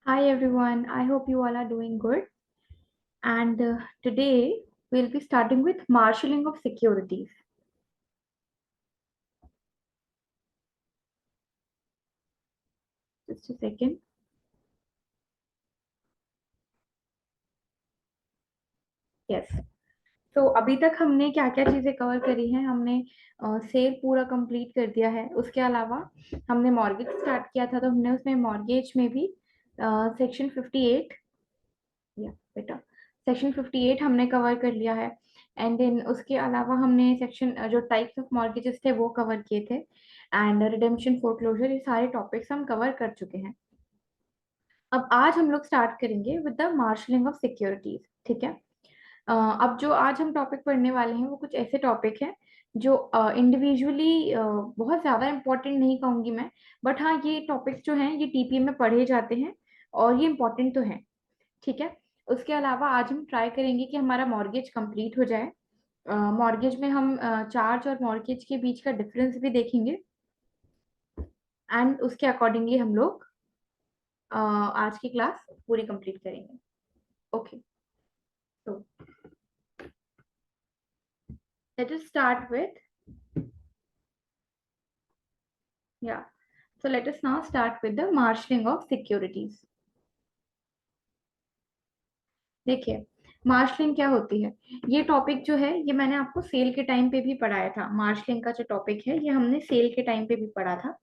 Hi everyone, I hope you all are doing good. And today we'll be starting with marshalling of securities. Just a second. Yes. तो अभी तक हमने क्या क्या चीजें cover करी हैं? हमने सेल पूरा कंप्लीट कर दिया है। उसके अलावा हमने मॉर्गेज स्टार्ट किया था, तो हमने उसमें मॉर्गेज में भी सेक्शन 58 या बेटा सेक्शन 58 हमने कवर कर लिया है। एंड देन उसके अलावा हमने सेक्शन जो टाइप्स ऑफ मॉर्गेजेस थे वो कवर किए थे। एंड रिडेम्पशन फोरक्लोजर, ये सारे टॉपिक्स हम कवर कर चुके हैं। अब आज हम लोग स्टार्ट करेंगे with the marshalling of securities. ठीक है। अब जो आज हम टॉपिक पढ़ने वाले हैं वो कुछ ऐसे टॉपिक हैं जो इंडिविजुअली बहुत ज़्यादा इंपॉर्टेंट नहीं कहूँगी मैं, बट हाँ ये टॉपिक्स जो हैं ये टीपीएम में पढ़े जाते हैं और ये इंपॉर्टेंट तो हैं। ठीक है। उसके अलावा आज हम ट्राई करेंगे कि हमारा मॉर्गेज कंप्लीट हो जाए। मॉर्गेज में हम चार्ज और मॉर्गेज के बीच का डिफरेंस भी देखेंगे एंड उसके अकॉर्डिंगली हम लोग आज की क्लास पूरी कंप्लीट करेंगे। ओके, तो लेट अस स्टार्ट विथ या so let us now start with the marshalling of securities. देखिए, मार्शलिंग क्या होती है? ये टॉपिक जो है ये मैंने आपको सेल के टाइम पे भी पढ़ाया था। मार्शलिंग का जो टॉपिक है ये हमने सेल के टाइम पे भी पढ़ा था,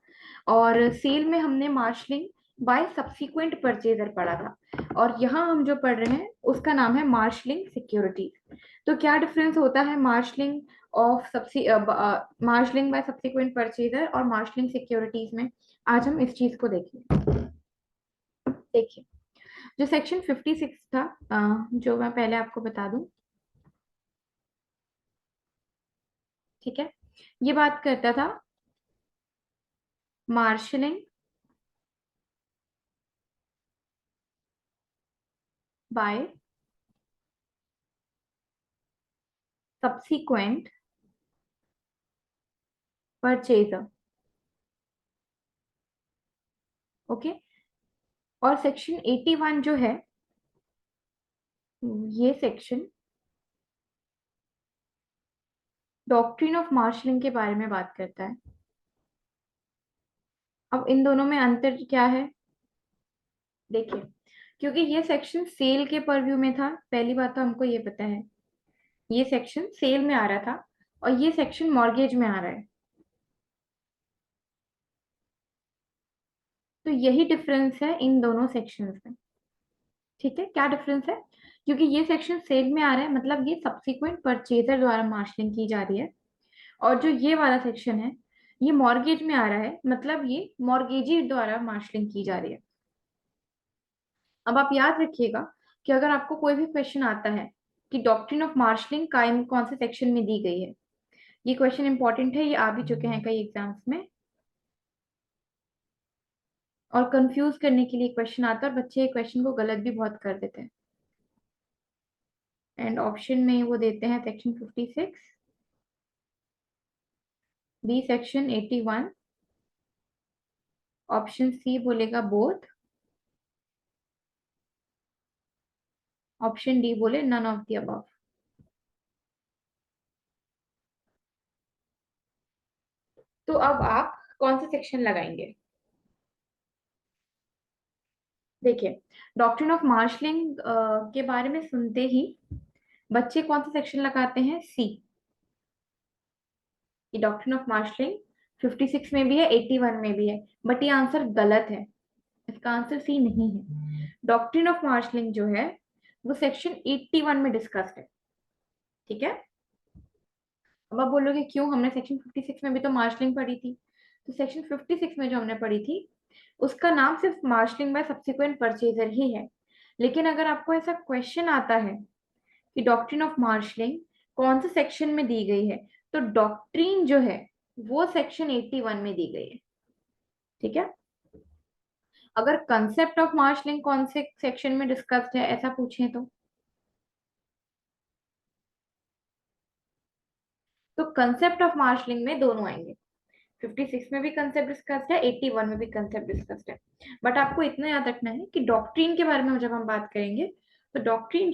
और सेल में हमने मार्शलिंग बाय सब्सिक्वेंट परचेजर पढ़ा था। और यहाँ हम जो पढ़ रहे हैं उसका नाम है मार्शलिंग सिक्योरिटीज। तो क्या डिफरेंस होता है मार्शलिंग ऑफ सब्सी मार्शलिंग बाय सब्सिक्वेंट परचेजर और मार्शलिंग सिक्योरिटीज में? आज हम इस चीज को देखेंगे। देखिए, जो सेक्शन 56 था, जो मैं पहले आपको बता दूं। ठीक है। ये बात करता था marshalling by subsequent purchaser. Okay. और सेक्शन 81 जो है, ये सेक्शन डॉक्ट्रिन ऑफ मार्शलिंग के बारे में बात करता है। अब इन दोनों में अंतर क्या है? देखिए, क्योंकि ये सेक्शन सेल के परव्यू में था, पहली बात तो हमको ये पता है ये सेक्शन सेल में आ रहा था और ये सेक्शन मॉर्गेज में आ रहा है। तो यही डिफरेंस है इन दोनों सेक्शंस में। ठीक है, क्या डिफरेंस है? क्योंकि ये सेक्शन सेल में आ रहा है, मतलब ये सब्सिक्वेंट परचेजर द्वारा मार्शलिंग की जा रही है। और जो ये वाला सेक्शन है ये मॉर्गेज में आ रहा है, मतलब ये मॉर्गेजी द्वारा मार्शलिंग की जा रही है। अब आप याद रखिएगा कि अगर आपको कोई भी क्वेश्चन आता है कि डॉक्ट्रिन ऑफ मार्शलिंग कायम कौन से सेक्शन में दी गई है, ये क्वेश्चन इंपॉर्टेंट है, ये आ भी चुके हैं कई एग्जाम्स में। और कंफ्यूज करने के लिए क्वेश्चन आता है और बच्चे क्वेश्चन को गलत भी बहुत कर देते हैं। एंड ऑप्शन में वो देते हैं section 56, B section 81, option C बोलेगा बोथ, ऑप्शन डी बोले नन ऑफ द अबव। तो अब आप कौन सा सेक्शन लगाएंगे? देखिए, डॉक्ट्रिन ऑफ मार्शलिंग के बारे में सुनते ही बच्चे कौन सा सेक्शन लगाते हैं? सी। ये डॉक्ट्रिन ऑफ मार्शलिंग 56 में भी है, 81 में भी है, बट ये आंसर गलत है। इसका आंसर सी नहीं है। डॉक्ट्रिन ऑफ मार्शलिंग जो है वो सेक्शन 81 में डिस्कस्ड है। ठीक है। अब आप बोलोगे क्यों, हमने सेक्शन 56 में भी तो मार्शलिंग पढ़ी थी। तो सेक्शन 56 में जो हमने पढ़ी थी उसका नाम सिर्फ मार्शलिंग बाय सब्सिक्वेंट परचेजर ही है। लेकिन अगर आपको ऐसा क्वेश्चन आता है कि डॉक्ट्रिन ऑफ मार्शलिंग कौन से सेक्शन में दी गई है, तो डॉक्ट्रिन जो है वो सेक्शन 81 में दी गई है। ठीक है। अगर कंसेप्ट ऑफ मार्शलिंग कौन से सेक्शन में डिस्कस्ड है ऐसा पूछें तो कंसेप्ट ऑफ मार्शलिंग में दोनों आएंगे। 56 में भी कंसेप्ट डिस्कस्ड है, 81 में भी कंसेप्ट डिस्कस्ड है। बट आपको इतना याद रखना है कि डॉक्ट्रिन के बारे में जब हम बात करेंगे तो डॉक्ट्रिन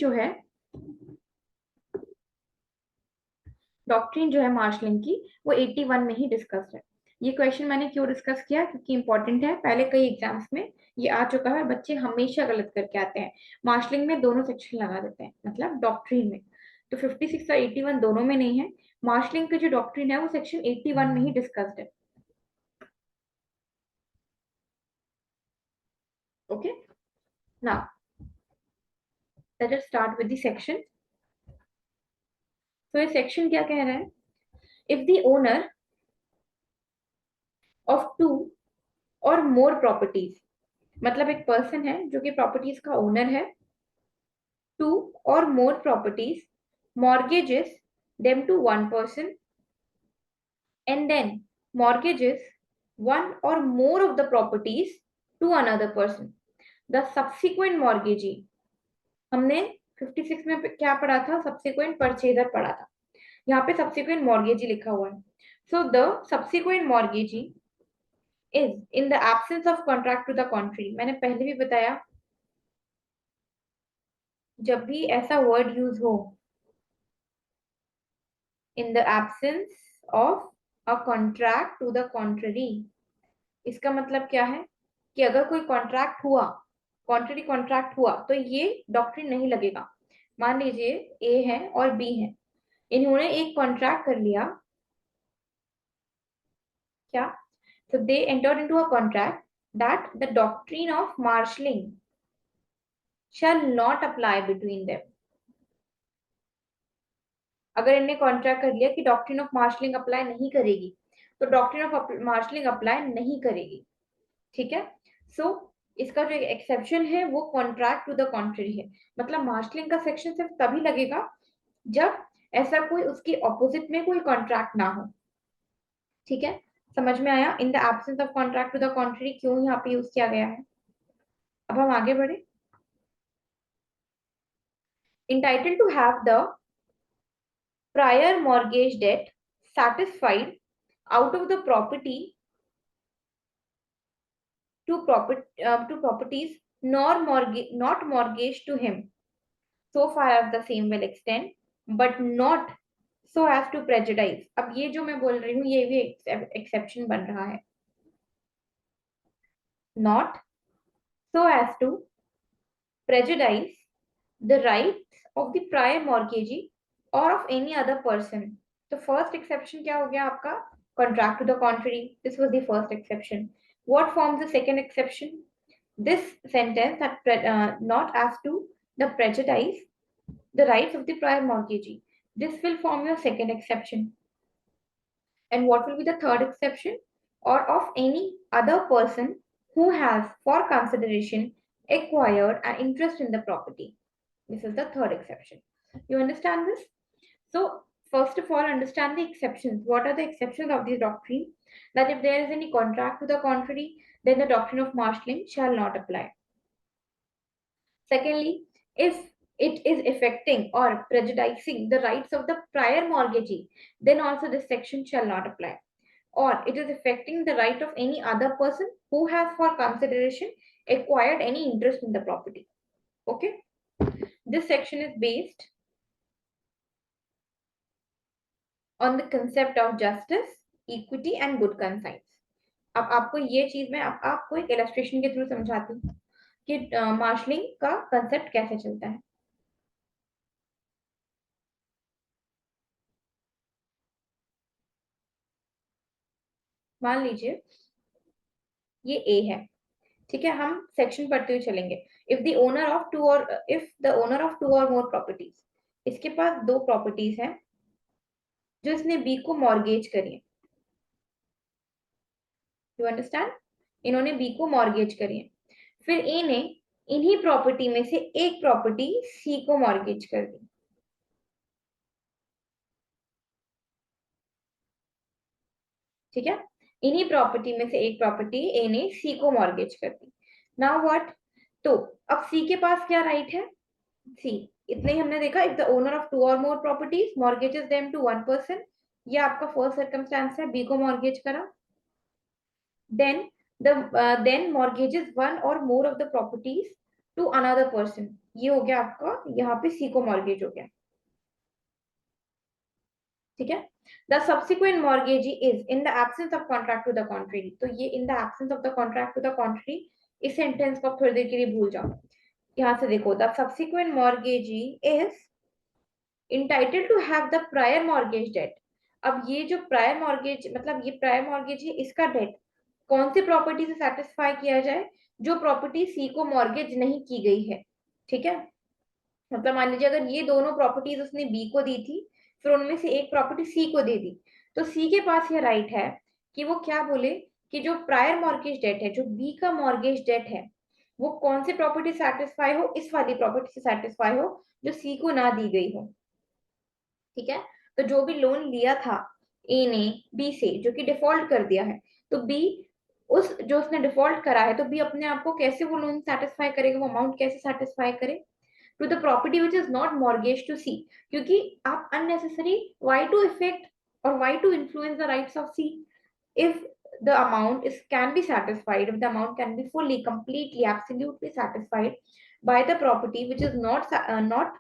जो है मार्शलिंग की वो 81 में ही डिस्कस्ड है। ये क्वेश्चन मैंने क्यों डिस्कस किया, क्योंकि इंपॉर्टेंट है, पहले कई एग्जाम्स में ये आ चुका है, बच्चे हमेशा गलत करके आते हैं। मार्शलिंग में दोनों सेक्शन लगा देते हैं, मतलब डॉक्ट्रिन में। तो 56 और 81 दोनों में नहीं है। मार्शलिंग की जो डॉक्ट्रिन है वो सेक्शन 81 में ही डिस्कस्ड है। Okay, now let us start with the section. तो ये सेक्शन क्या कह रहा है? If the owner of two or more properties, मतलब एक पर्सन है जो कि प्रॉपर्टीज का ओनर है, to or more properties mortgages them to one person and then mortgages one or more of the properties to another person, the subsequent mortgagee। हमने 56 में क्या पढ़ा था? सब्सिक्वेंट परचेजर पढ़ा था। यहाँ पे सब्सिक्वेंट मॉर्गेजी लिखा हुआ है। So the subsequent mortgagee is in the absence of contract to the contrary. मैंने पहले भी बताया, जब भी ऐसा वर्ड यूज हो, in the absence of a contract to the contrary, इसका मतलब क्या है कि अगर कोई कॉन्ट्रैक्ट हुआ, कॉन्ट्ररी कॉन्ट्रैक्ट हुआ, तो ये डॉक्ट्रिन नहीं लगेगा। मान लीजिए ए है और बी है, इन्होंने एक कॉन्ट्रैक्ट कर लिया, क्या? So they entered into a contract that the doctrine of marshalling shall not apply between them। अगर इनने कॉन्ट्रैक्ट कर लिया कि डॉक्ट्रिन ऑफ मार्शलिंग अप्लाई नहीं करेगी, तो डॉक्ट्रिन ऑफ मार्शलिंग अप्लाई नहीं करेगी। ठीक है। सो इसका जो एक्सेप्शन है वो कॉन्ट्रैक्ट टू द कॉन्ट्ररी है। मतलब मार्शलिंग का सेक्शन सिर्फ तभी लगेगा जब ऐसा कोई उसकी ऑपोजिट में कोई कॉन्ट्रैक्ट ना हो। ठीक है, समझ में आया? In the absence of contract to the contrary क्यों यहाँ पे यूज किया गया है। अब हम आगे बढ़े। entitled to have the prior mortgage debt satisfied out of the property to properties nor mortgage not mortgaged to him, so far as the same will extend, but not so as to prejudice। अब ये जो मैं बोल रही हूँ ये भी exception बन रहा है। not so as to prejudice the rights of the prior mortgagee or of any other person। तो फर्स्ट एक्सेप्शन क्या हो गया आपका? Contract to the contrary, this was the first exception. What forms the second exception? This sentence that not as to the prejudice the rights of the prior mortgagee, this will form your second exception। And what will be the third exception? Or of any other person who has for consideration acquired an interest in the property, this is the third exception। You understand this? So first of all, understand the exceptions. What are the exceptions of this doctrine? That if there is any contract to the contrary, then the doctrine of marshalling shall not apply। Secondly, if it is affecting or prejudicing the rights of the prior mortgagee, then also this section shall not apply। Or it is affecting the right of any other person who has for consideration acquired any interest in the property। Okay, this section is based on the concept of justice, equity and good conscience। अब आपको ये चीज मैं आपको एक illustration के through समझाती हूँ कि मार्शलिंग का कंसेप्ट कैसे चलता है। मान लीजिए ये ए है, ठीक है, हम सेक्शन पढ़ते हुए चलेंगे। If the owner of two or if the owner of two or more properties, इसके पास दो प्रॉपर्टीज हैं जो इसने बी को मॉर्गेज करी है। You understand? इन्होंने बी को मॉर्गेज करी है, फिर ए ने इन्हीं प्रॉपर्टी में से एक प्रॉपर्टी सी को मॉर्गेज कर दी। ठीक है, इन्हीं प्रॉपर्टी में से एक प्रॉपर्टी ए ने सी को मॉर्गेज कर दी। Now what? तो अब सी के पास क्या राइट है? सी, इतने ही हमने देखा। If the owner of two or more properties mortgages them to one person, ये आपका फर्स्ट सर्कमस्टेंस है, बी को मॉर्गेज करा। Then then mortgages one or more of the properties to another person. ये हो गया आपका, यहाँ पे सी को मॉर्गेज हो गया। ठीक है। The subsequent mortgagee is in the absence of contract to the contrary. तो ये in the absence of the contract to the contrary, इस सेंटेंस को आप थोड़ी देर के लिए भूल जाओ। यहाँ से देखो, the subsequent mortgagee is entitled to have the prior mortgage debt. अब ये जो प्रायर मॉर्गेज, मतलब ये प्रायर मॉर्गेज है, इसका डेट कौन सी प्रॉपर्टी से सेटिस्फाई किया जाए? जो प्रॉपर्टी सी को मॉर्गेज नहीं की गई है। ठीक है। मतलब मान लीजिए अगर ये दोनों प्रॉपर्टीज उसने बी को दी थी, फिर उनमें से एक प्रॉपर्टी सी को दे दी, तो सी के पास ये राइट है कि वो क्या बोले कि जो प्रायर मॉर्गेज डेट है, जो बी का मॉर्गेज डेट है, वो कौन सी प्रॉपर्टी सेटिस्फाई हो? इस वाली प्रॉपर्टी से सेटिस्फाई हो जो सी को ना दी गई हो। ठीक है। तो जो भी लोन लिया था ए ने बी से, जो कि डिफॉल्ट कर दिया है, तो बी उस जो उसने डिफॉल्ट करा है, तो बी अपने आप को कैसे वो लोन सेटिस्फाई करेगा, वो अमाउंट कैसे सेटिस्फाई करे? To the property which is not mortgage to C. क्योंकि आप unnecessarily to affect or why to influence the rights of C if the amount is can be satisfied, if the amount can be fully, completely, absolutely satisfied by the property which is not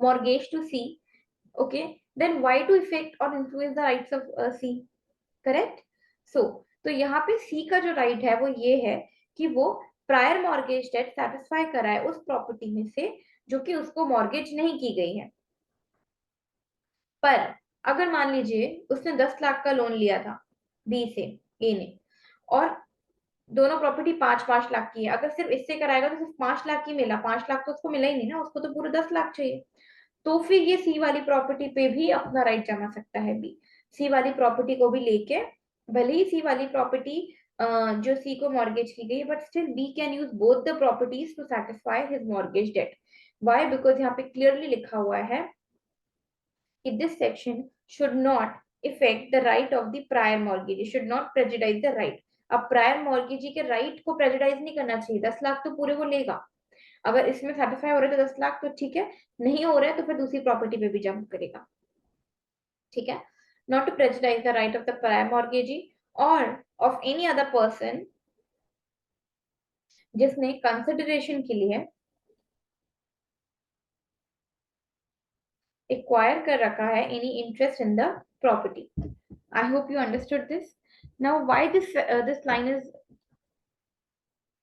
mortgage to C, okay, then why to affect or influence the rights of C? Correct? So तो यहाँ पे C का जो right है वो ये है कि वो प्रायर मॉर्गेज डेट सेटिस्फाई कराए उस प्रॉपर्टी में से जो कि उसको मॉर्गेज नहीं की गई है। पर अगर मान लीजिए उसने 10 लाख का लोन लिया था बी से, ए ने, और दोनों प्रॉपर्टी 5-5 लाख की है, अगर सिर्फ इससे कराएगा तो सिर्फ 5 लाख ही मिला, 5 लाख तो उसको मिला ही नहीं ना, उसको तो पूरे 10 लाख चाहिए। तो फिर ये सी वाली प्रॉपर्टी पे भी अपना राइट जमा सकता है बी। सी वाली प्रॉपर्टी को भी लेके, भले ही सी वाली प्रॉपर्टी जो सी को मॉर्गेज की गई, but still B can use both the properties to satisfy his mortgage debt. Why? Because यहाँ पे क्लियरली लिखा हुआ है कि this section should not affect the right of the prior mortgagee, should not prejudice the right। अब prior mortgagee के right को prejudice नहीं करना चाहिए, 10 लाख तो पूरे वो लेगा। अगर इसमें सेटिस्फाई हो रहा है तो 10 लाख तो ठीक है, नहीं हो रहा है तो फिर दूसरी प्रॉपर्टी पे भी जंप करेगा। ठीक है। Not to prejudice the right of the prior mortgagee or of any other person जिसने कंसिडरेशन के लिए एक्वायर कर रखा है any interest in the property. I hope you understood this. Now, why this line is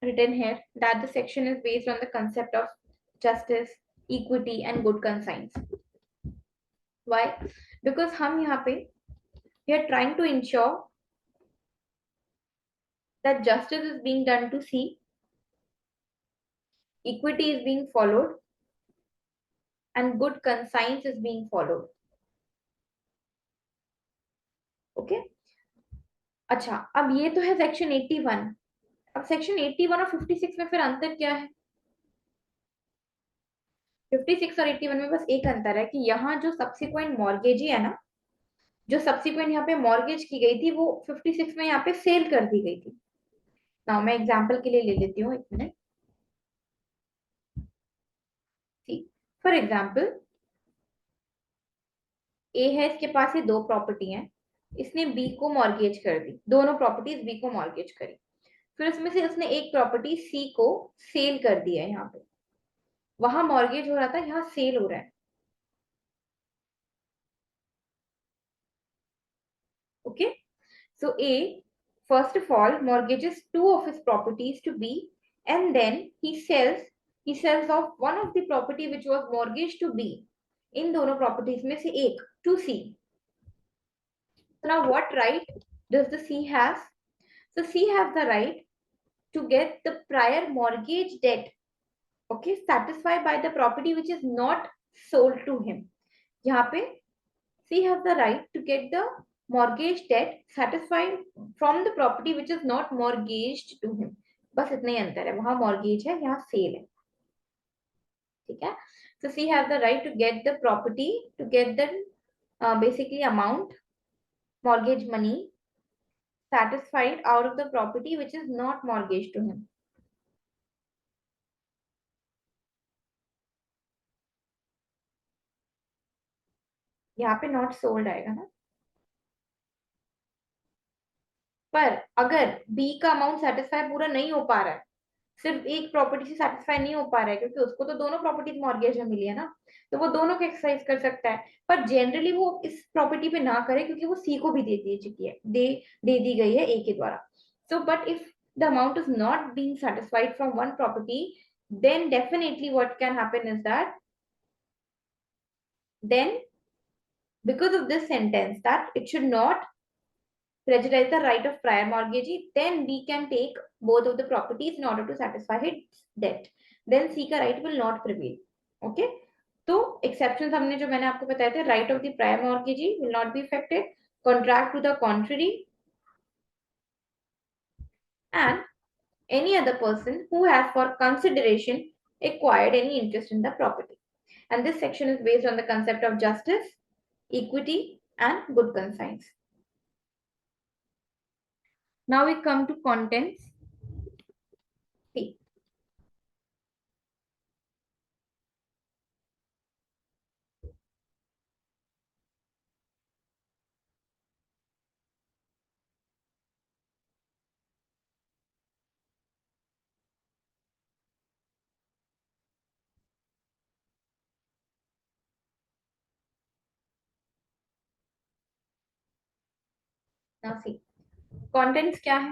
written here? That the section is based on the concept of justice, equity, and good conscience. Why? Because हम यहाँ पे we are trying to ensure that justice is being done to see, equity is being followed, and good conscience is being followed. Okay? अच्छा, अब ये तो है section 81। अब section 81 और 56 में फिर अंतर क्या है? 56 और 81 में बस एक अंतर है कि यहाँ जो सब्सिक्वेंट मॉर्गेजी है ना, जो सब्सिक्वेंट यहाँ पे मॉर्गेज की गई थी, वो 56 में यहाँ पे सेल कर दी गई थी। नाउ मैं एग्जांपल के लिए ले लेती हूँ, एक मिनट। सी फॉर एग्जांपल, ए है, इसके पास ये दो प्रॉपर्टी हैं, इसने बी को मॉर्गेज कर दी, दोनों प्रॉपर्टीज बी को मॉर्गेज करी, फिर उसमें से उसने एक प्रॉपर्टी सी को सेल कर दिया है। यहाँ पे वहां मॉर्गेज हो रहा था, यहाँ सेल हो रहा है। Okay. So A, first of all, mortgages two of his properties to B, and then he sells off one of the property which was mortgaged to B. इन दोनों properties में से एक to C. So now what right does the C has? So C has the right to get the prior mortgage debt, okay, satisfied by the property which is not sold to him. यहाँ पे C has the right to get the mortgage debt satisfied from the property which is not mortgaged to him। बस इतना ही अंतर है, वहां mortgage है, यहाँ cell है। ठीक है। So C has the right to get the property, to get the basically amount, mortgage money satisfied out of the property which is not mortgaged to him। यहाँ पे नॉट सोल्ड आएगा ना। पर अगर बी का अमाउंट सेटिस्फाई पूरा नहीं हो पा रहा है, सिर्फ एक प्रॉपर्टी से सेटिस्फाई नहीं हो पा रहा है, क्योंकि उसको तो दोनों प्रॉपर्टीज मॉर्गेज में मिली है ना, तो वो दोनों को एक्सरसाइज कर सकता है। पर जनरली वो इस प्रॉपर्टी पे ना करे, क्योंकि वो सी को भी दे दी चुकी है, दे दी गई है ए के द्वारा। So but if the amount is not being satisfied from one property, then definitely what can happen is that then because of this sentence that it should not prejudice the right of prior mortgagee, then we can take both of the properties in order to satisfy his debt. Then C का right will not prevail. Okay? तो exceptions हमने जो मैंने आपको बताया थे, right of the prior mortgagee will not be affected, contract to the contrary, and any other person who has for consideration acquired any interest in the property. And this section is based on the concept of justice, equity, and good conscience. Now we come to contents. See, now see, contents क्या है?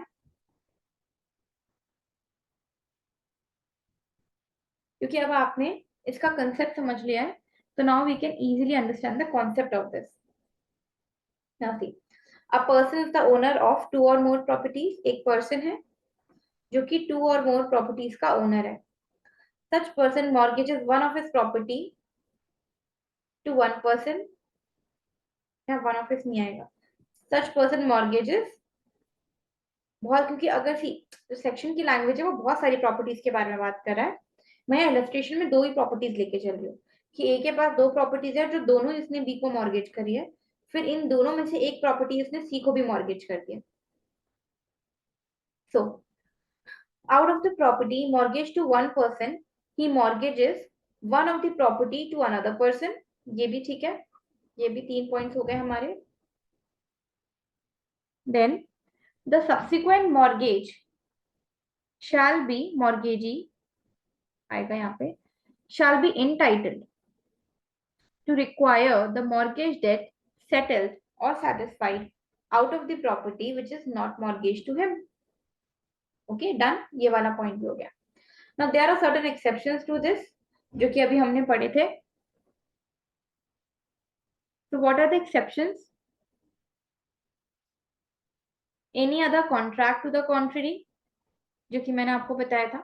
क्योंकि अब आपने इसका concept समझ लिया है, तो now we can easily understand the concept of this. Now see, a person is the owner of two or more properties. एक पर्सन है जो कि टू और मोर प्रॉपर्टीज का ओनर है. Such person mortgages one of his property to one person. या one of his नहीं आएगा. सच person mortgages बहुत, क्योंकि अगर सी जो सेक्शन की लैंग्वेज है वो बहुत सारी प्रॉपर्टीज के बारे में बात कर रहा है. मैं इलस्ट्रेशन में दो ही प्रॉपर्टीज लेके चल रही हूँ कि ए के पास दो प्रॉपर्टीज है जो दोनों इसने बी को मॉर्गेज करी है, फिर इन दोनों में से एक प्रॉपर्टी इसने सी को भी मॉर्गेज कर दिया. So out of the property mortgage to one person, he mortgages one of the property to another person. ये भी ठीक है, ये भी 3 पॉइंट्स हो गए हमारे. Then the subsequent mortgage shall be mortgagee आएगा यहाँ पे, shall be entitled to require the mortgage debt settled or satisfied out of the property which is not mortgaged to him. Okay, done. ये वाला point भी हो गया. Now there are certain exceptions to this जो कि अभी हमने पढ़े थे. So what are the exceptions? Any other contract to the contrary, जो कि मैंने आपको बताया था.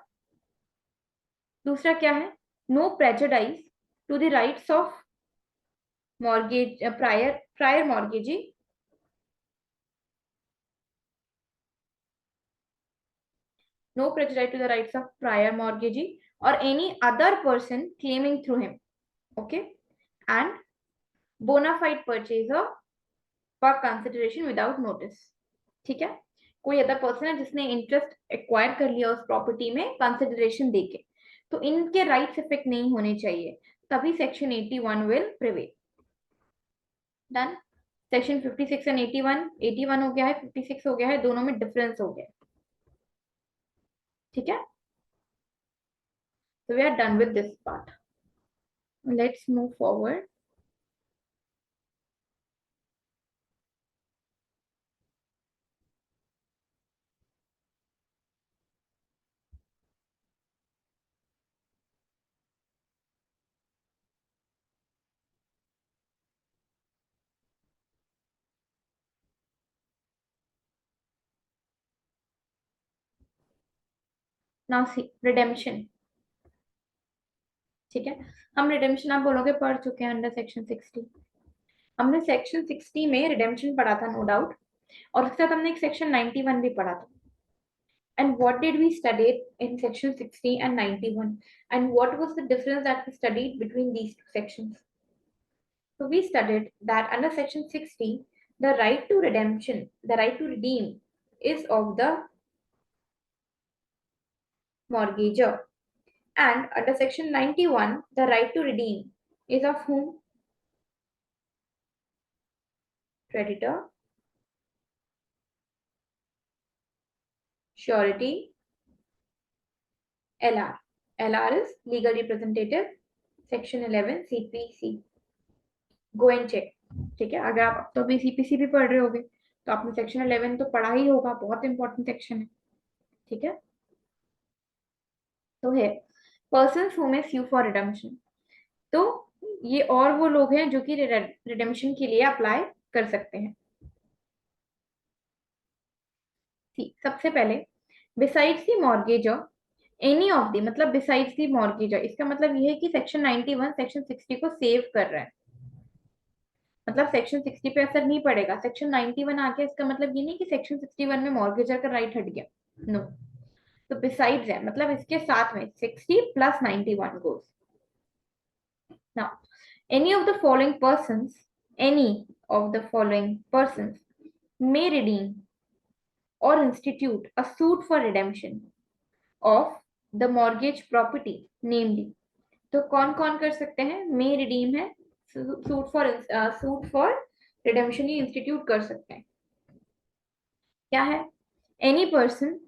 दूसरा क्या है? No prejudice to the rights of mortgage prior mortgagee. No prejudice to the rights of prior mortgagee or any other person claiming through him. Okay, and bona fide purchaser for consideration without notice. ठीक है, कोई other person है जिसने interest acquire कर लिया उस property में consideration देके, तो इनके राइट्स इफेक्ट नहीं होने चाहिए, तभी section 81 will prevail. Done. Section 56 and 81, 81 हो गया है, 56 हो गया है, दोनों में डिफरेंस हो गया. ठीक है, so we are done with this part. Let's move forward. Now see redemption. ठीक है, हम रिडेम्पशन आप बोलोगे पढ़ चुके हैं अंडर सेक्शन 60. हमने सेक्शन 60 में रिडेम्पशन पढ़ा था, नो डाउट, और उसके साथ हमने एक सेक्शन 91 भी पढ़ा था. And what did we study in section 60 and 91? And what was the difference that we studied between these two sections? So we studied that under section 60, the right to redemption, the right to redeem is of the mortgager. And under section 91, the right to redeem is of whom? Creditor. Surety, LR. LR is legal representative, section 11 CPC. Go and check. ठीक है, अगर आप तो अभी CPC भी पढ़ रहे होगे तो आपने सेक्शन 11 तो पढ़ा ही होगा, बहुत इंपॉर्टेंट सेक्शन है. ठीक है, तो है persons who may sue for redemption. तो ये और वो लोग हैं जो कि रिडेम्पशन के लिए अप्लाई कर सकते हैं. ठीक, सबसे पहले besides the mortgagor, any of the, मतलब बिसाइड्स दी मॉर्गेजर, इसका मतलब ये है कि सेक्शन 91 सेक्शन 60 को सेव कर रहा है. मतलब सेक्शन 60 पे असर नहीं पड़ेगा, सेक्शन 91 आ गया, इसका मतलब ये नहीं कि सेक्शन 61 में मॉर्गेजर का राइट हट गया. नो. तो बिसाइड्स है मतलब इसके साथ में 60 plus 91 goes. Now any of the following persons, any of the following persons may redeem or institute a suit for redemption of the mortgage property, namely. तो कौन कौन कर सकते हैं? मे रिडीम है, सूट फॉर रिडेम्पशन ये इंस्टीट्यूट कर सकते हैं. क्या है? एनी पर्सन,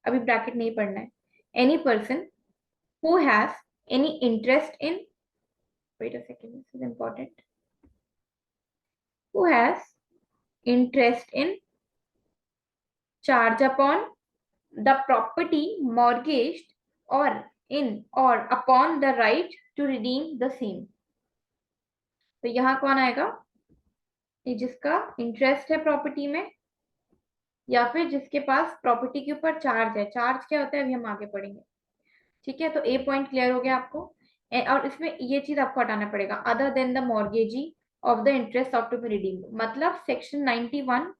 अभी ब्रैकेट नहीं पढ़ना है. Any person who has any interest in, wait a second, this is important, who has interest in charge upon the property mortgaged or in or upon the right to redeem the same. तो यहाँ कौन आएगा? ये जिसका interest है property में या फिर जिसके पास प्रॉपर्टी के ऊपर चार्ज है. चार्ज क्या होता है अभी हम आगे पढ़ेंगे. ठीक है, तो ए पॉइंट क्लियर हो गया आपको. और इसमें ये चीज आपको हटाना पड़ेगा, other than the mortgagee of the interest of to be redeem. मतलब सेक्शन 91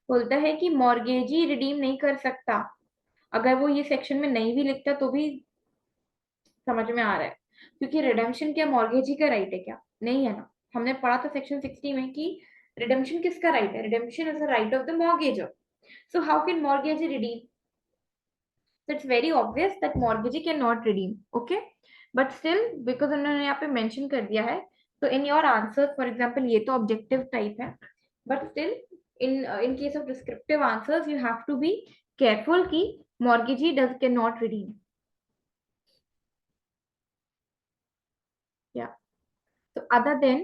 बोलता है कि मॉर्गेजी रिडीम नहीं कर सकता. अगर वो ये सेक्शन में नहीं भी लिखता तो भी समझ में आ रहा है, क्योंकि रिडेम्पशन क्या मॉर्गेजी का राइट है क्या? नहीं है ना. हमने पढ़ा था सेक्शन 60 में कि रिडेम्पशन किसका राइट है? Redemption is the right of the mortgagor. So how can mortgagee redeem? It's very obvious that mortgagee can not redeem. Okay, but still because उन्होंने यहाँ पे मेंशन कर दिया है, तो in your answer for example ये तो ऑब्जेक्टिव टाइप है, but still in case of descriptive answers you have to be careful कि mortgagee does cannot redeem. Yeah. So other than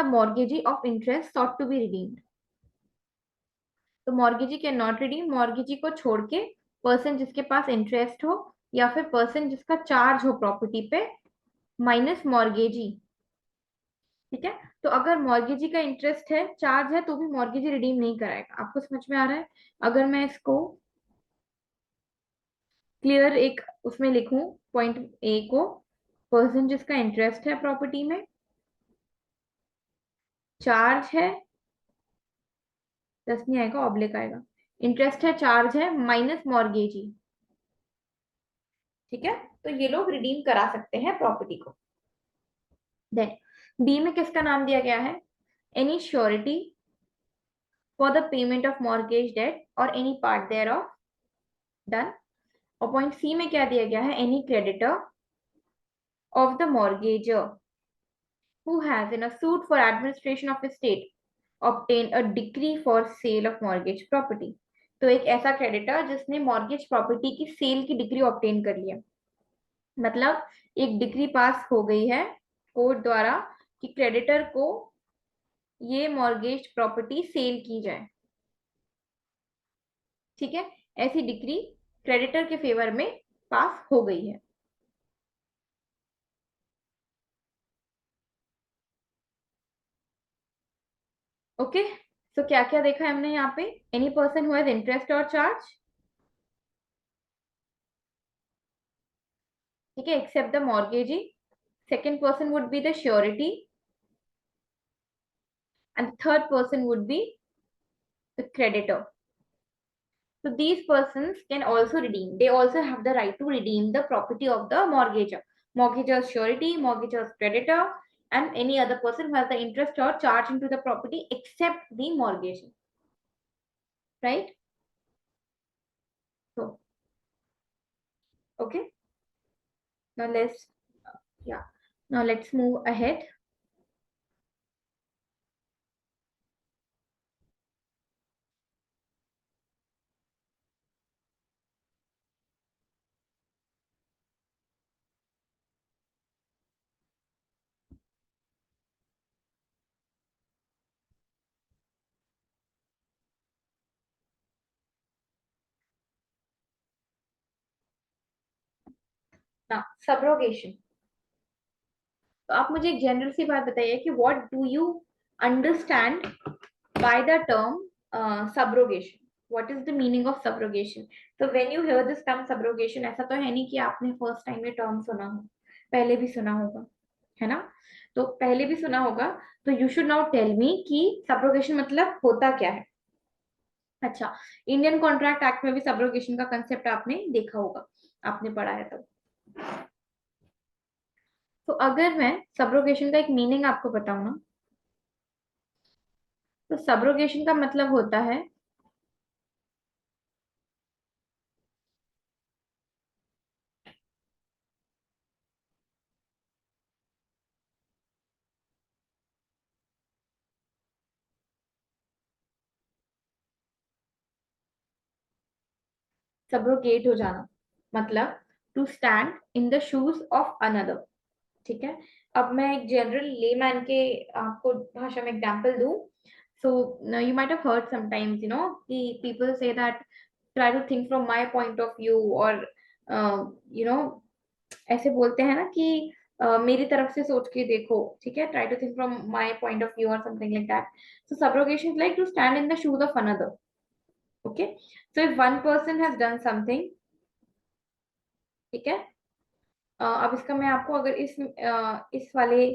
the mortgagee of interest sought to be redeemed. तो mortgagee can not redeem, mortgagee को छोड़ के person जिसके पास interest हो या फिर person जिसका चार्ज हो प्रॉपर्टी पे माइनस mortgagee. ठीक है, तो अगर mortgagee का इंटरेस्ट है, चार्ज है, तो भी mortgagee रिडीम नहीं कराएगा. आपको समझ में आ रहा है? अगर मैं इसको क्लियर एक उसमें लिखूं, पॉइंट ए को, पर्सन जिसका इंटरेस्ट है प्रॉपर्टी में, चार्ज है, प्लस नहीं आएगा, ऑब्लिक आएगा, इंटरेस्ट है, चार्ज है, माइनस मॉर्गेजी. ठीक है, तो ये लोग रिडीम करा सकते हैं प्रॉपर्टी को. देन बी में किसका नाम दिया गया है? Any surety for the payment of mortgage debt or any part thereof. Done. और पॉइंट सी में क्या दिया गया है? Any creditor of the mortgagor who has in a suit for administration of estate obtained a decree for sale of mortgage property. तो एक ऐसा creditor जिसने मॉर्गेज प्रॉपर्टी की सेल की डिग्री ऑब्टेन कर लिया. मतलब एक डिग्री पास हो गई है कोर्ट द्वारा कि क्रेडिटर को ये मॉर्गेज प्रॉपर्टी सेल की जाए. ठीक है, ऐसी डिग्री क्रेडिटर के फेवर में पास हो गई है. ओके, तो क्या क्या देखा है हमने यहाँ पे? Any person who has interest or charge, ठीक है, except the mortgagee. Second person would be the surety, and the third person would be the creditor. So these persons can also redeem. They also have the right to redeem the property of the mortgager. Mortgager's surety, mortgager's creditor, and any other person who has the interest or charge into the property except the mortgagee. Right? So, okay. Now yeah. Now let's move ahead. ना subrogation. तो आप मुझे एक general सी बात बताइए कि what do you understand by the term subrogation? What is the meaning of subrogation? So when you hear this term subrogation, ऐसा तो है नहीं कि आपने फर्स्ट टाइम ये टर्म सुना हो, पहले भी सुना होगा, है ना? तो पहले भी सुना होगा, तो you should now tell me कि सब्रोगेशन मतलब होता क्या है। अच्छा, इंडियन कॉन्ट्रैक्ट एक्ट में भी सब्रोगेशन का कंसेप्ट आपने देखा होगा, आपने पढ़ा है तब। तो अगर मैं सब्रोगेशन का एक मीनिंग आपको बताऊं ना, तो सब्रोगेशन का मतलब होता है सब्रोगेट हो जाना, मतलब to stand in the shoes of another. ठीक है, अब मैं एक जनरल लेमैन के आपको भाषा में एग्जांपल दूं। So you might have heard sometimes, you know, कि people say that try to think from my point of view, और यू नो ऐसे बोलते हैं ना कि मेरी तरफ से सोच के देखो, ठीक है, try to think from my point of view और something like that. So subrogation is like to stand in the shoes of another. Okay, so if one person has done something, ठीक है, अब इसका मैं आपको अगर इस वाले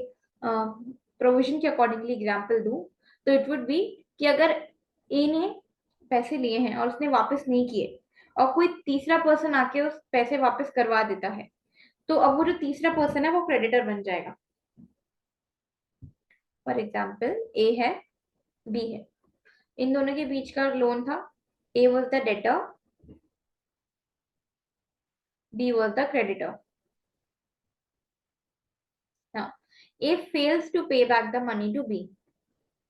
प्रोविजन के अकॉर्डिंगली एग्जांपल दूं, तो इट वुड बी कि अगर ए ने पैसे लिए हैं और उसने वापस नहीं किए, और कोई तीसरा पर्सन आके उस पैसे वापस करवा देता है, तो अब वो जो तीसरा पर्सन है वो क्रेडिटर बन जाएगा। फॉर एग्जाम्पल, ए है, बी है, इन दोनों के बीच का लोन था, A was the debtor, B was the creditor. हाँ, A fails to pay back the money to B,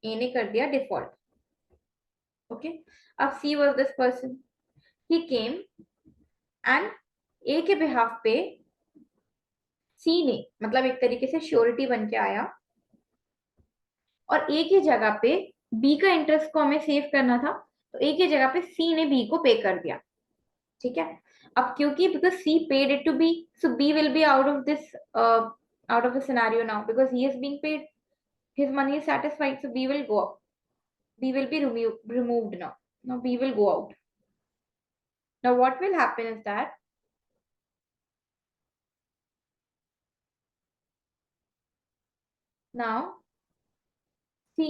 A ने कर दिया डिफॉल्ट। ओके, अब C was this person, he came and A के बिहाफ पे सी ने, मतलब एक तरीके से श्योरिटी बन के आया, और ए की जगह पे बी का इंटरेस्ट को हमें सेव करना था, तो ए की जगह पे सी ने बी को पे कर दिया। ठीक है, अब क्योंकि because C paid it to B, so B will be out of this, out of the scenario now, because he is being paid, his money is satisfied, so b will go up, b will be removed now. Now b will go out. Now what will happen is that now c,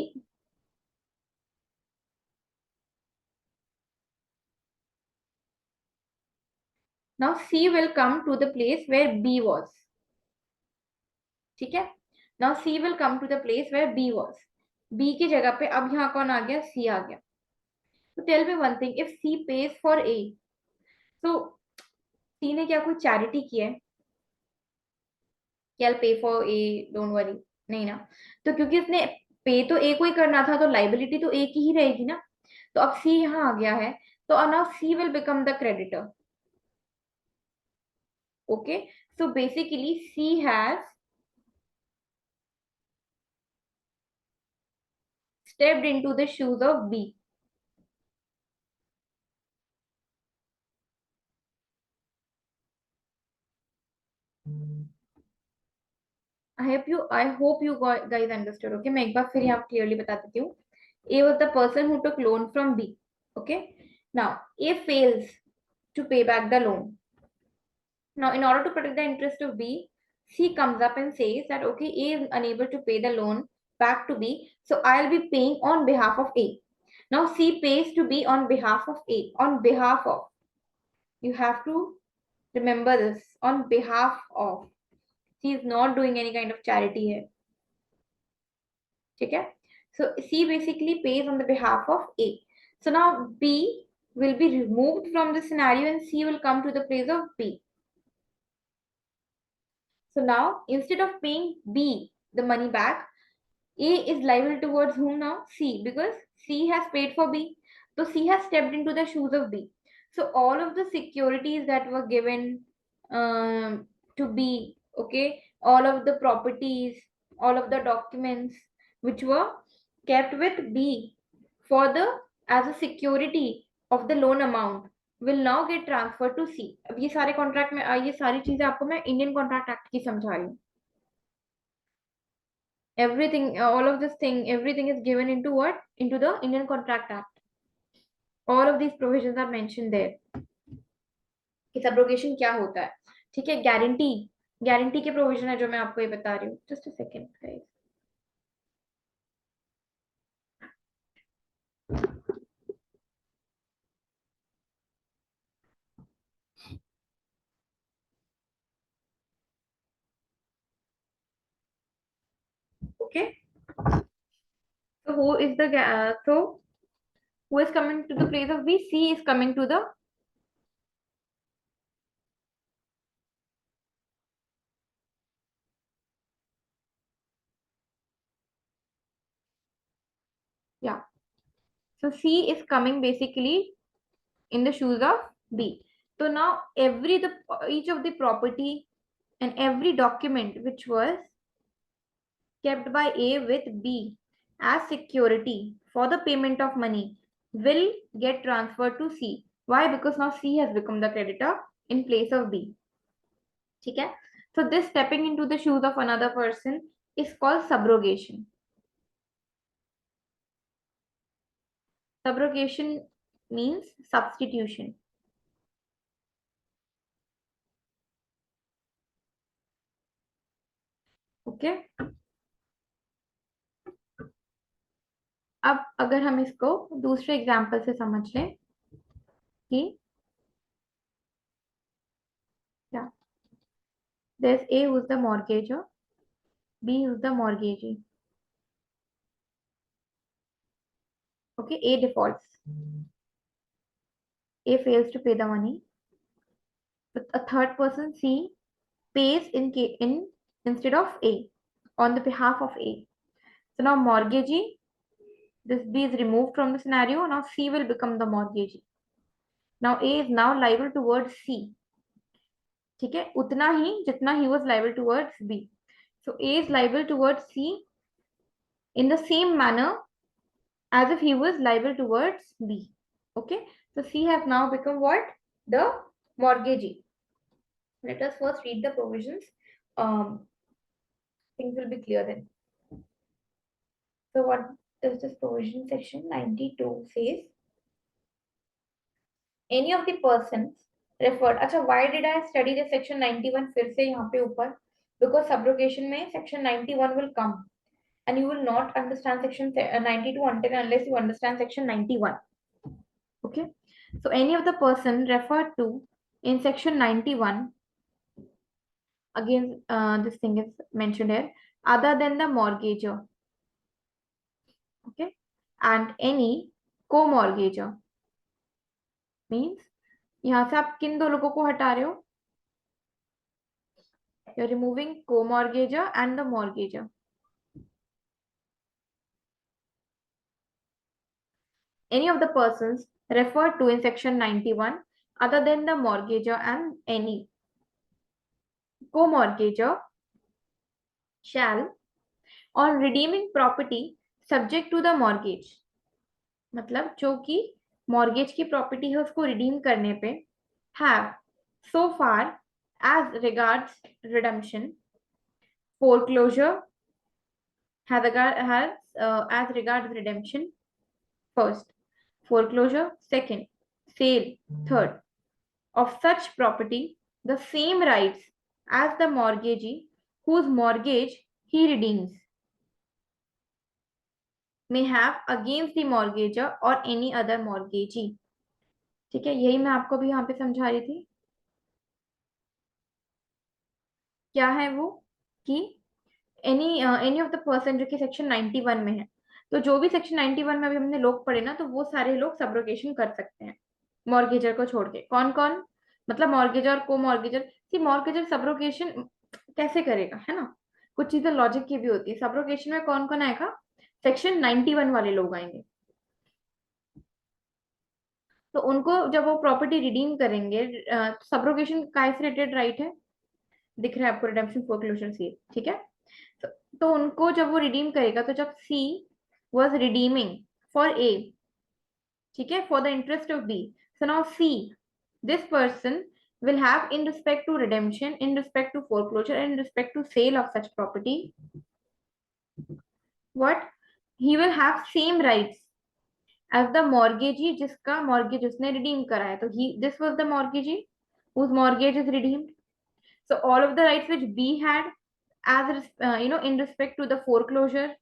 now c will come to the place where b was। ठीक है, now C will come to the place where B was, B की जगह पे अब यहाँ कौन आ गया, सी आ गया। तो tell me one thing, if C pays for A, तो सी ने क्या कोई चैरिटी की है क्या, पे फॉर ए, डोंट वरी, नहीं ना। तो क्योंकि उसने पे तो ए को ही करना था, तो लाइबिलिटी तो ए की ही रहेगी ना। तो अब सी यहाँ आ गया है, तो now C will become the creditor. Okay, so basically C has stepped into the shoes of B. I hope you guys understood. Okay, मैं एक बार फिर यहाँ क्लियरली बता देती हूँ। A was the person who took loan from B. Okay, now A fails to pay back the loan. Now, in order to protect the interest of B, C comes up and says that okay, A is unable to pay the loan back to B, so I'll be paying on behalf of A. Now C pays to B on behalf of A. On behalf of, you have to remember this. On behalf of, she is not doing any kind of charity here. ठीक है, so C basically pays on the behalf of A. So now B will be removed from the scenario and C will come to the place of B. So now instead of paying B the money back, A is liable towards whom now? C, because C has paid for B. So C has stepped into the shoes of B. So all of the securities that were given to B, okay, all of the properties, all of the documents which were kept with B for the, as a security of the loan amount, will now get transferred to C. अब ये सारे contract में ये सारी चीजें आपको मैं Indian contract act की समझा रही हूँ. Everything, all of this thing, everything is given into what? Into the Indian Contract Act. All of these provisions are mentioned there. कि सब्रोगेशन क्या होता है. ठीक है. गारंटी, गारंटी के प्रोविजन है जो मैं आपको ये बता रही हूँ. Just a second guys. Okay. So who is the so who is coming to the place of B? C is coming to the, yeah. So C is coming basically in the shoes of B. So now each of the property and every document which was kept by A with B as security for the payment of money will get transferred to C. Why? Because now C has become the creditor in place of B. ठीक है. So this stepping into the shoes of another person is called subrogation. Subrogation means substitution. Okay. अब अगर हम इसको दूसरे example से समझ लें कि क्या, there's A who's the mortgager, B who's the mortgagee. Okay, A defaults. A fails to pay the money. But a third person, C, pays in instead of A on the behalf of A. So now mortgagee, this B is removed from the scenario. Now C will become the mortgagee. Now A is now liable towards C. ठीक है. उतना ही जितना he was liable towards B. So A is liable towards C in the same manner as if he was liable towards B. Okay. So C has now become what? The mortgagee. Let us first read the provisions. Things will be clear then. So what does this provision? Section 92 says, any of the persons referred. अच्छा, why did I study the section 91 फिर से यहाँ पे ऊपर? Because subrogation में section 91 will come and you will not understand section 92 until unless you understand section 91. Okay. So any of the person referred to in section 91, again this thing is mentioned here, other than the mortgager. Okay. And any co-mortgager means यहाँ से आप किन दो लोगों को हटा रहे हो? You're removing co-mortgager and the mortgager. Any of the persons referred to in section 91 other than the mortgager and any co-mortgager shall, on redeeming property subject to the mortgage, मतलब जो कि mortgage की property है उसको redeem करने पे, have so far as regards redemption, foreclosure has as regards redemption, first foreclosure, second sale, third of such property the same rights as the mortgagee whose mortgage he redeems may have against the mortgager or any other mortgagee. ठीक है. यही मैं आपको भी यहाँ पे समझा रही थी. क्या है वो कि एनी ऑफ द पर्सन जो कि सेक्शन 91 में है, तो जो भी सेक्शन 91 में अभी हमने लोग पढ़े ना, तो वो सारे लोग सब्रोगेशन कर सकते हैं मॉर्गेजर को छोड़ के. कौन कौन? मतलब मॉर्गेजर, को मॉर्गेजर. सी मॉर्गेजर सब्रोगेशन कैसे करेगा, है ना. कुछ चीजें लॉजिक की भी होती है. सब्रोगेशन में कौन कौन आएगा? सेक्शन 91 वाले लोग आएंगे. तो उनको जब वो प्रॉपर्टी रिडीम करेंगे, सब्रोगेशन का से रिलेटेड राइट है, दिख रहा है आपको, रिडेम्पशन फोरक्लोजर सी. ठीक है. तो उनको जब वो रिडीम करेगा, तो जब C was redeeming for A, ठीक है, for the interest of B, so now C this person will have in respect to redemption, in respect to foreclosure, and in respect to sale of such property, what he will have same rights as the mortgagee जिसका mortgage उसने redeem करा है. तो this was the mortgagee whose mortgage is redeemed. So all of the rights which B had as in respect to the foreclosure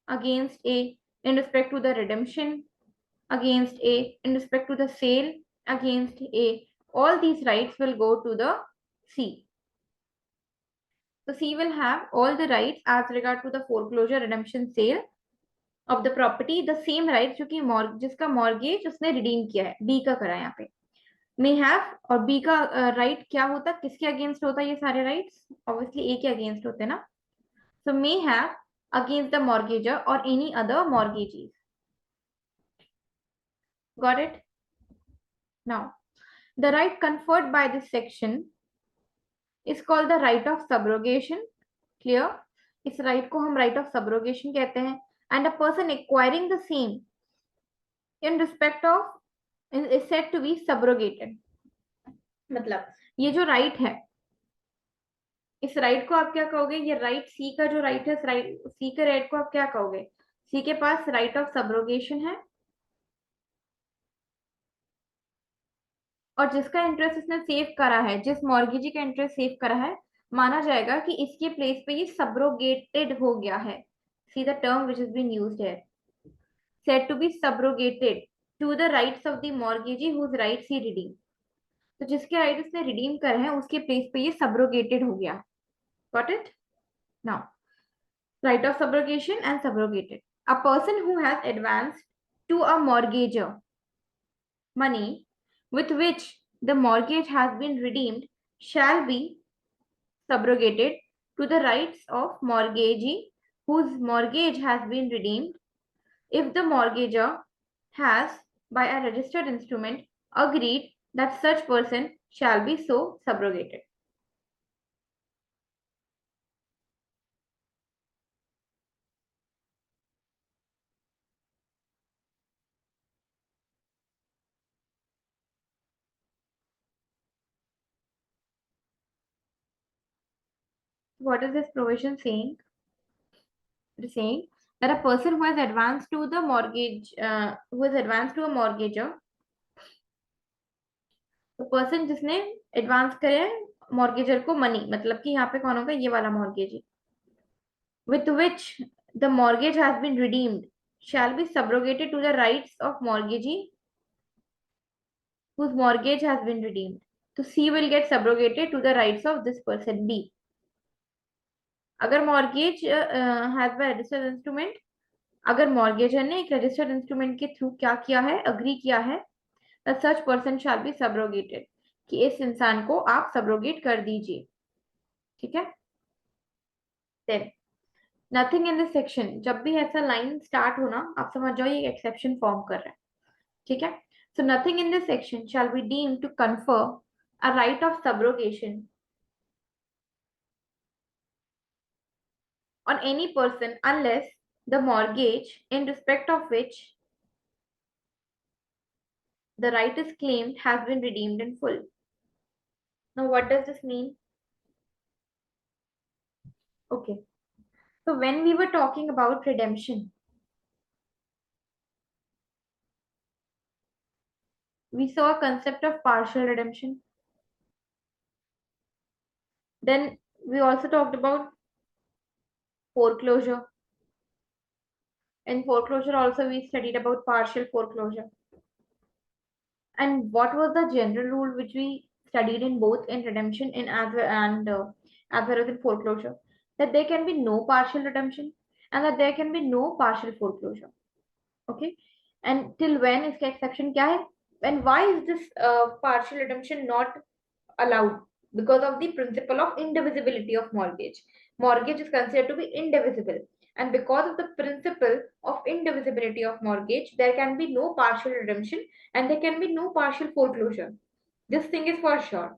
against A, in respect to the redemption against A, in respect to the sale against A, all these rights will go to the C. So C will have all the rights as regard to the foreclosure, redemption, sale of the property, the same rights जो कि जिसका mortgage उसने redeem किया है, B का करा है यहाँ पे. May have, और B का right क्या होता, किसके against होता ये सारे rights? Obviously A के against होते ना. So may have against the mortgagor or any other mortgagees. Got it? Now, the right conferred by this section is called the right of subrogation. Clear? इस right को हम right of subrogation कहते हैं. And a person acquiring the same in respect of is said to be subrogated. मतलब ये जो right है, इस right को आप क्या कहोगे? ये right C का जो right है, इस right C के right को आप क्या कहोगे? C के पास right of subrogation है और जिसका इंटरेस्ट इसने सेव करा है, जिस मॉर्गेजी का इंटरेस्ट सेव करा है, माना जाएगा कि इसके प्लेस पे ये सबरोगेटेड हो गया है. See the term which is been used है, said to be subrogated to the rights of the mortgagee whose rights he redeemed. तो जिसके राइट उसने रिडीम करे हैं उसके प्लेस पे ये सबरोगेटेड हो गया. Got it? Now right of subrogation and subrogated. A person who has advanced to a mortgager money with which the mortgage has been redeemed shall be subrogated to the rights of mortgagee whose mortgage has been redeemed if the mortgagor has, by a registered instrument, agreed that such person shall be so subrogated. What is this provision saying? It is saying that a person who has advanced to the mortgage, who has advanced to a mortgager, तो person जिसने advance करे mortgagor को money, मतलब कि यहाँ पे कौन होगा? ये वाला mortgagee. with which the mortgage has been redeemed shall be subrogated to the rights of mortgagee whose mortgage has been redeemed. So C will get subrogated to the rights of this person B. अगर mortgage has by registered instrument, अगर mortgager ने एक registered instrument के through क्या किया है, agree किया है, that such person shall be subrogated, कि इस इंसान को आप subrogate कर दीजिए. ठीक है? Then nothing in this section, जब भी ऐसा लाइन स्टार्ट हो ना, आप समझ जाओ ये एक्सेप्शन फॉर्म कर रहा है. ठीक है? So nothing in this section shall be deemed to confer a right of subrogation on any person unless the mortgage in respect of which the right is claimed has been redeemed in full. Now what does this mean? Okay, so when we were talking about redemption, we saw a concept of partial redemption. Then we also talked about foreclosure. In foreclosure also we studied about partial foreclosure. And what was the general rule which we studied in both in redemption in as well and as well as in foreclosure? That there can be no partial redemption and that there can be no partial foreclosure. Okay, and till when is the exception kya hai? And why is this partial redemption not allowed? Because of the principle of indivisibility of mortgage. Mortgage is considered to be indivisible. And because of the principle of indivisibility of mortgage, there can be no partial redemption and there can be no partial foreclosure. This thing is for sure.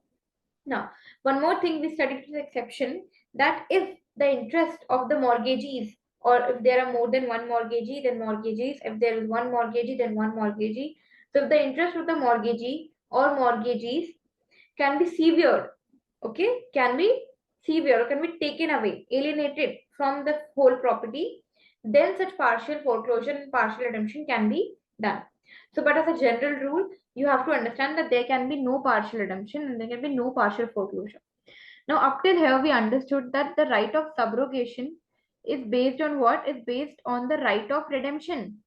Now, one more thing we studied is exception, that if the interest of the mortgagees, or if there are more than one mortgagee, then mortgagees, if there is one mortgagee, then one mortgagee. So if the interest of the mortgagee or mortgagees can be severed, okay, can be severed or can be taken away, alienated from the whole property, then such partial foreclosure and partial redemption can be done. So, but as a general rule, you have to understand that there can be no partial redemption and there can be no partial foreclosure. Now, up till here, we understood that the right of subrogation is based on what? Is based on the right of redemption.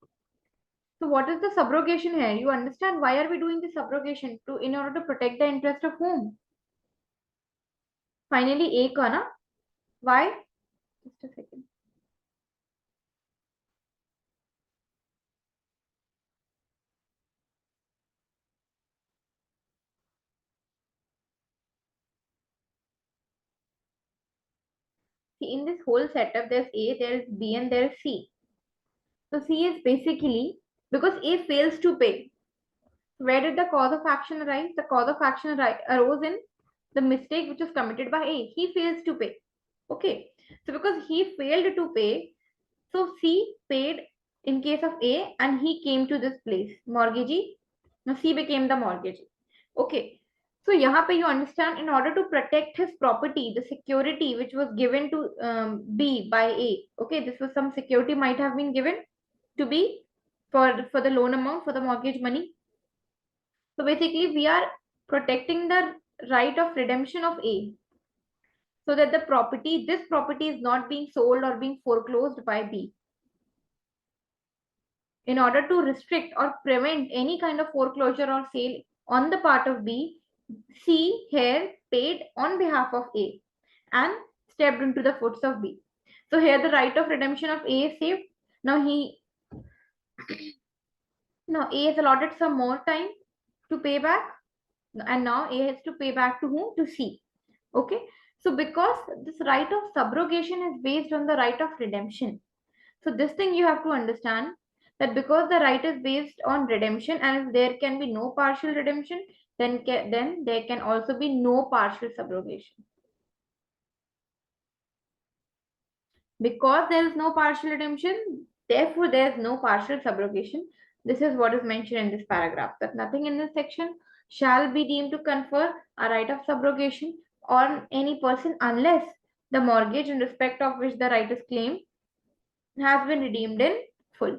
So, what is the subrogation here? You understand why are we doing the subrogation? To in order to protect the interest of whom? Finally, A ka na? Why? Just a second. See, in this whole setup, there's A, there's B, and there's C. So C is basically because A fails to pay. Where did the cause of action arise? The cause of action arose in the mistake which was committed by A. He fails to pay. Okay. So because he failed to pay, so C paid in case of A and he came to this place. Mortgagee. Now C became the mortgagee. Okay. So यहाँ पे you understand in order to protect his property, the security which was given to B by A. Okay, this was some security might have been given to B for the loan amount for the mortgage money. So basically, we are protecting the right of redemption of A so that this property is not being sold or being foreclosed by B. In order to restrict or prevent any kind of foreclosure or sale on the part of B, C here paid on behalf of A and stepped into the foots of B. So here the right of redemption of A is saved. Now now A is allotted some more time to pay back, and now A has to pay back to whom? To C. Okay. So because this right of subrogation is based on the right of redemption. So this thing you have to understand that because the right is based on redemption and if there can be no partial redemption, then there can also be no partial subrogation. Because there is no partial redemption, therefore there is no partial subrogation. This is what is mentioned in this paragraph, that nothing in this section shall be deemed to confer a right of subrogation on any person unless the mortgage in respect of which the right is claimed has been redeemed in full.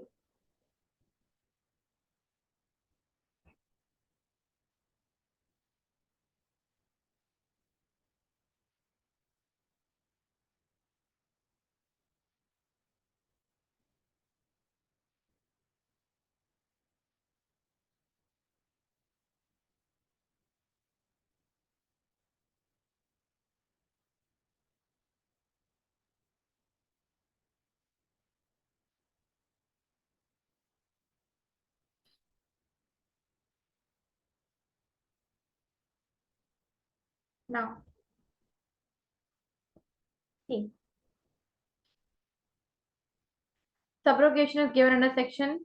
Now, see, subrogation is given under section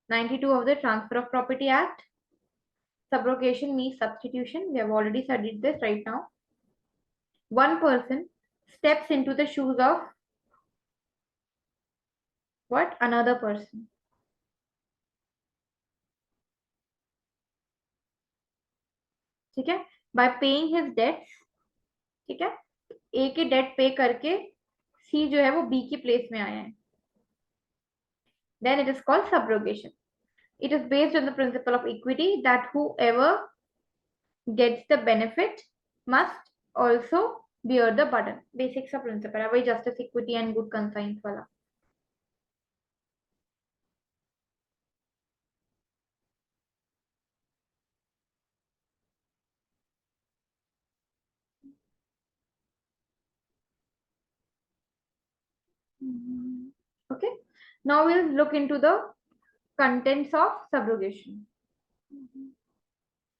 92 of the Transfer of Property Act. Subrogation means substitution. We have already studied this right now. One person steps into the shoes of what? Another person. ठीक है? By paying his debts, ठीक है? A के date पे करके C जो है वो B की प्लेस में आया है. Then it is called subrogation. It is based on the principle of equity that whoever gets the benefit must also bear the burden. Basic सा principle है वही justice, equity and good conscience वाला. Okay. Now we'll look into the contents of subrogation.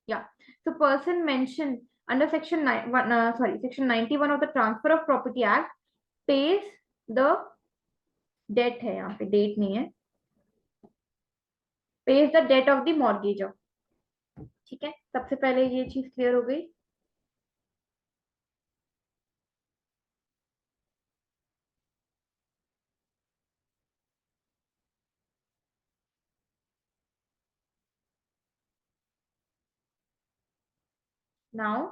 Yeah. So person mentioned under section 91 of the Transfer of Property Act pays the debt है यहाँ पे date नहीं है pays the debt of the mortgagor. ठीक है सबसे पहले ये चीज क्लियर हो गई. नाउ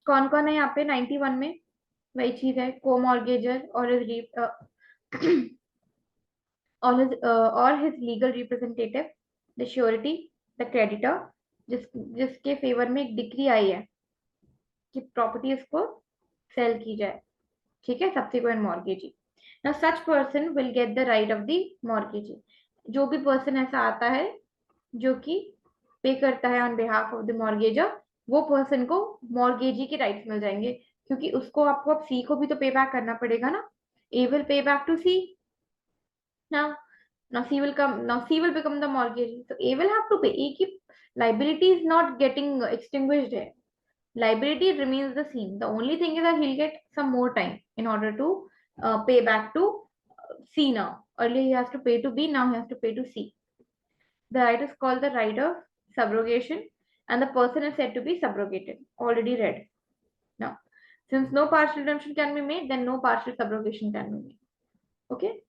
कौन कौन है यहाँ पे 91 में? वही चीज है, को मॉर्गेजर और his legal representative, the surety, the creditor, जिसके फेवर में एक डिक्री आई है कि प्रॉपर्टी इसको सेल की जाए, ठीक है, subsequent mortgagee. Now such person will get the right of the mortgagee. जो भी पर्सन ऐसा आता है जो कि पे करता है on behalf of the mortgagor, वो पर्सन को मॉर्गेजी के राइट्स मिल जाएंगे, क्योंकि उसको आपको अब सी को भी तो पे बैक करना पड़ेगा ना। A will pay back to C. Now now C will become the mortgagee. So A will have to pay. A की liability is not getting extinguished here. Liability remains the same. The only thing is that he'll get some more time in order to pay back to C now. Earlier he has to pay to B, now he has to pay to C. The right is called the right of subrogation, and the person is said to be subrogated. Already read. Now, since no partial redemption can be made, then no partial subrogation can be made. Okay.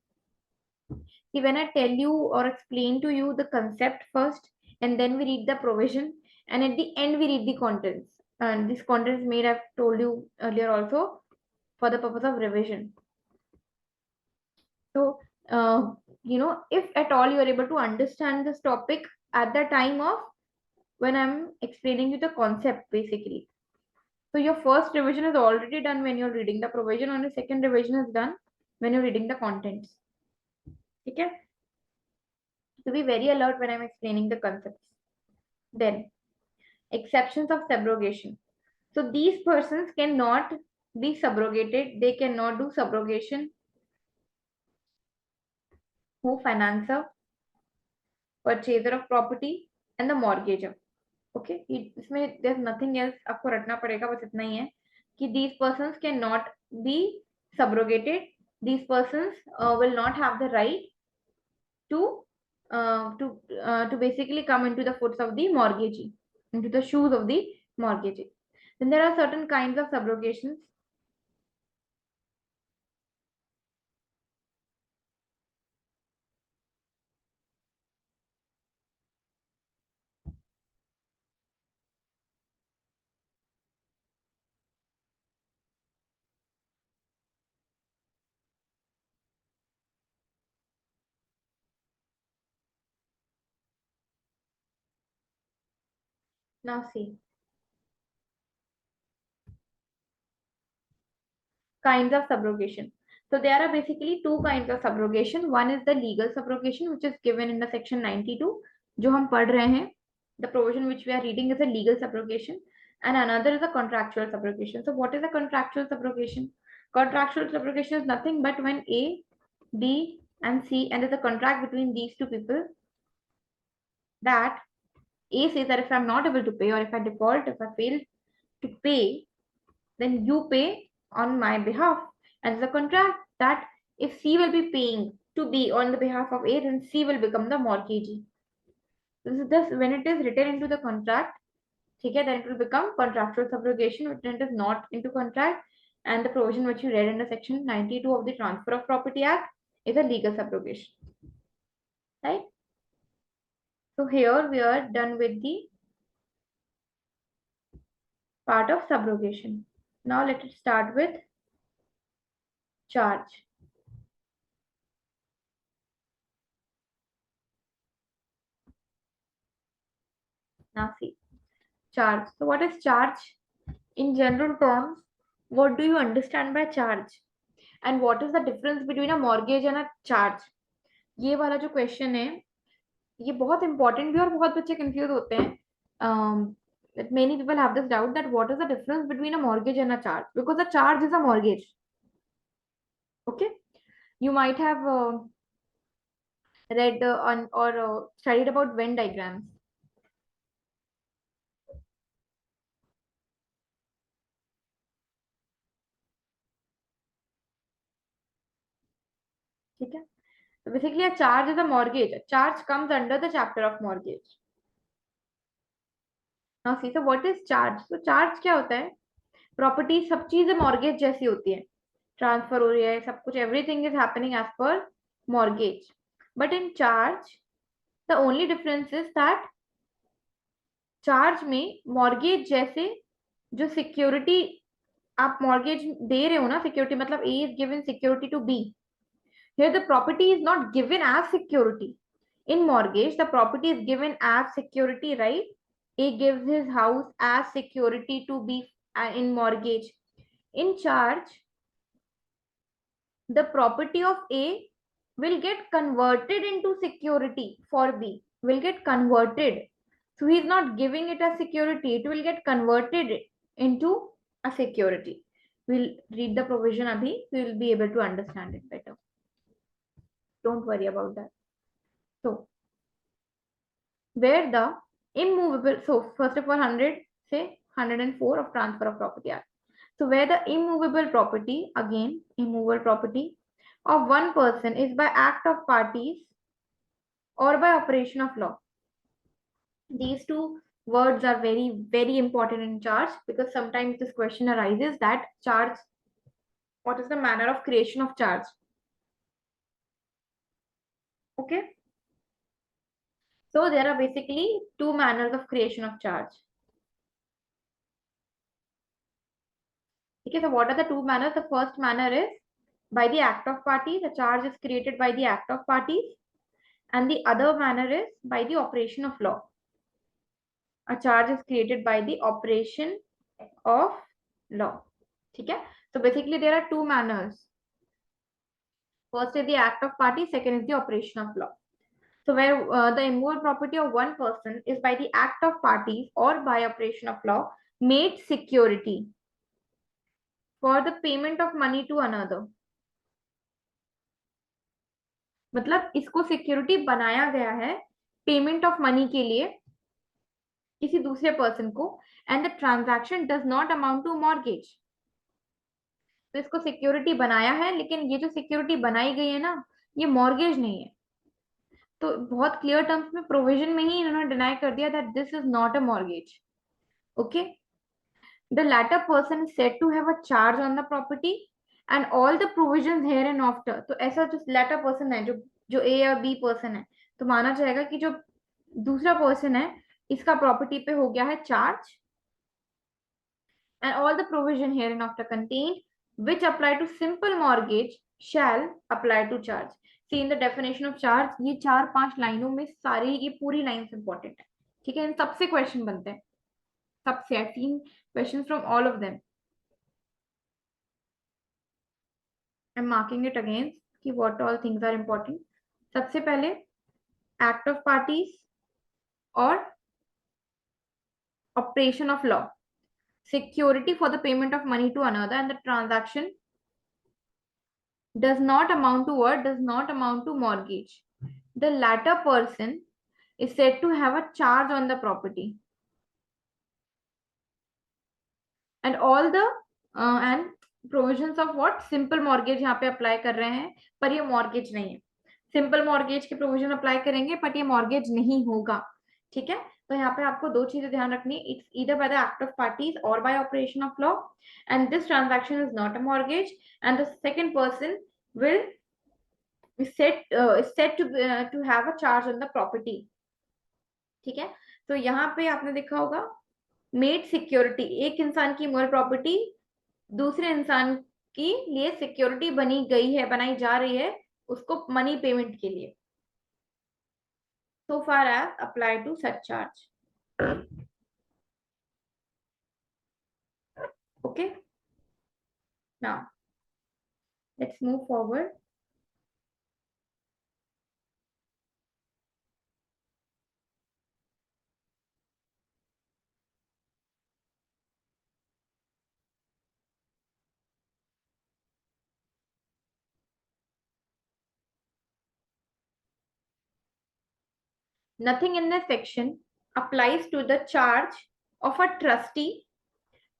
See, when I tell you or explain to you the concept first, and then we read the provision, and at the end we read the contents. And these contents made, I've told you earlier also, for the purpose of revision. So, if at all you are able to understand this topic at the time of when I'm explaining you the concept, basically. So your first revision is already done when you're reading the provision, and the second revision is done when you're reading the contents. Okay? So be very alert when I'm explaining the concepts. Then, exceptions of subrogation. So these persons cannot be subrogated. They cannot do subrogation. Who? Financer, purchaser of property, and the mortgager. Okay, इसमें there's nothing else आपको रटना पड़ेगा, बस इतना ही है कि these persons cannot be subrogated. These persons will not have the right to to basically come into the foots of the mortgagee, into the shoes of the mortgagee. Then there are certain kinds of subrogations. Now see, kinds of subrogation. So there are basically two kinds of subrogation. One is the legal subrogation, which is given in the section 92, जो हम पढ़ रहे हैं. The provision which we are reading is a legal subrogation, and another is a contractual subrogation. So what is a contractual subrogation? Contractual subrogation is nothing but when A, B, and C, and there's a contract between these two people, that A says that if I'm not able to pay, or if I default, if I fail to pay, then you pay on my behalf. And the contract that if C will be paying to B on the behalf of A, then C will become the mortgagee. This is just when it is written into the contract, okay, then it will become contractual subrogation. When it is not into contract, and the provision which you read in the section 92 of the Transfer of Property Act is a legal subrogation, right? So here we are done with the part of subrogation. Now let us start with charge. Now see, charge. So what is charge? In general terms, what do you understand by charge? And what is the difference between a mortgage and a charge? ये वाला जो question है, ये बहुत important भी और बहुत बच्चे कंफ्यूज होते हैं. Many people have this doubt that what is the difference between a mortgage and a charge, because a charge is a mortgage. Okay, you might have read on or studied about Venn diagrams. ठीक है, so basically a charge is a mortgage. A charge comes under the chapter of mortgage. Now see, so what is charge? So charge क्या होता है? Property सब चीजें mortgage जैसी होती है, ट्रांसफर हो रही है सब कुछ, everything is happening as per mortgage. But in charge the only difference is that charge में मॉर्गेज जैसे जो सिक्योरिटी आप मॉर्गेज दे रहे हो ना, सिक्योरिटी मतलब A is given security to B, here the property is not given as security. In mortgage the property is given as security, right? A gives his house as security to be in mortgage. In charge the property of A will get converted into security for B, will get converted. So he is not giving it as security, it will get converted into a security. We'll read the provision abhi, we will be able to understand it better. Don't worry about that. So, where the immovable, so first of all, 100, say 104 of transfer of property act. So, where the immovable property, again, immovable property of one person is by act of parties or by operation of law. These two words are very, very important in charge, because sometimes this question arises that charge, what is the manner of creation of charge? Okay. So there are basically two manners of creation of charge. Okay, so what are the two manners? The first manner is by the act of parties. The charge is created by the act of parties. And the other manner is by the operation of law. A charge is created by the operation of law. Okay? So basically there are two manners. First is the act of party, second is the operation of law. So where the immovable property of one person is by the act of parties or by operation of law made security for the payment of money to another. मतलब इसको security बनाया गया है payment of money के लिए किसी दूसरे person को, and the transaction does not amount to mortgage. तो इसको सिक्योरिटी बनाया है, लेकिन ये जो सिक्योरिटी बनाई गई है ना, ये मॉर्गेज नहीं है. तो बहुत क्लियर टर्म्स में प्रोविजन में ही इन्होंने डिनाई कर दिया that this is not a mortgage. Okay. The latter person is said to have a charge on the property and all the provisions here and after. तो ऐसा जो latter person है, जो A या B पर्सन है, तो माना जाएगा कि जो दूसरा पर्सन है इसका प्रॉपर्टी पे हो गया है charge, and all the provision here and after contained which apply to simple mortgage shall apply to charge. See in the definition of charge, ये 4-5 लाइनों में सारी ये पूरी लाइन्स इंपॉर्टेंट है. ठीक है, इन सबसे क्वेश्चन बनते हैं, सबसे. I've seen questions from all of them. I'm marking it again कि what all things are important. सबसे पहले act of parties और operation of law, security for the payment of money to another, and the transaction does not amount to what? Does not amount to mortgage. The latter person is said to have a charge on the property, and all the and provisions of what? Simple mortgage यहाँ पे apply कर रहे हैं, पर ये mortgage नहीं है. Simple mortgage के प्रोविजन अप्लाई करेंगे, बट ये मॉर्गेज नहीं होगा. ठीक है, तो यहाँ पे आपको दो चीजें ध्यान रखनी. It's either by the act of parties or by operation of law, and this transaction is not a mortgage, and the second person will is set to have a charge on the property. ठीक है, तो यहाँ पे आपने देखा होगा made security, एक इंसान की मोल प्रॉपर्टी दूसरे इंसान की लिए सिक्योरिटी बनी गई है, बनाई जा रही है उसको मनी पेमेंट के लिए. so far as apply to such charge. Okay, now let's move forward. Nothing in this section applies to the charge of a trustee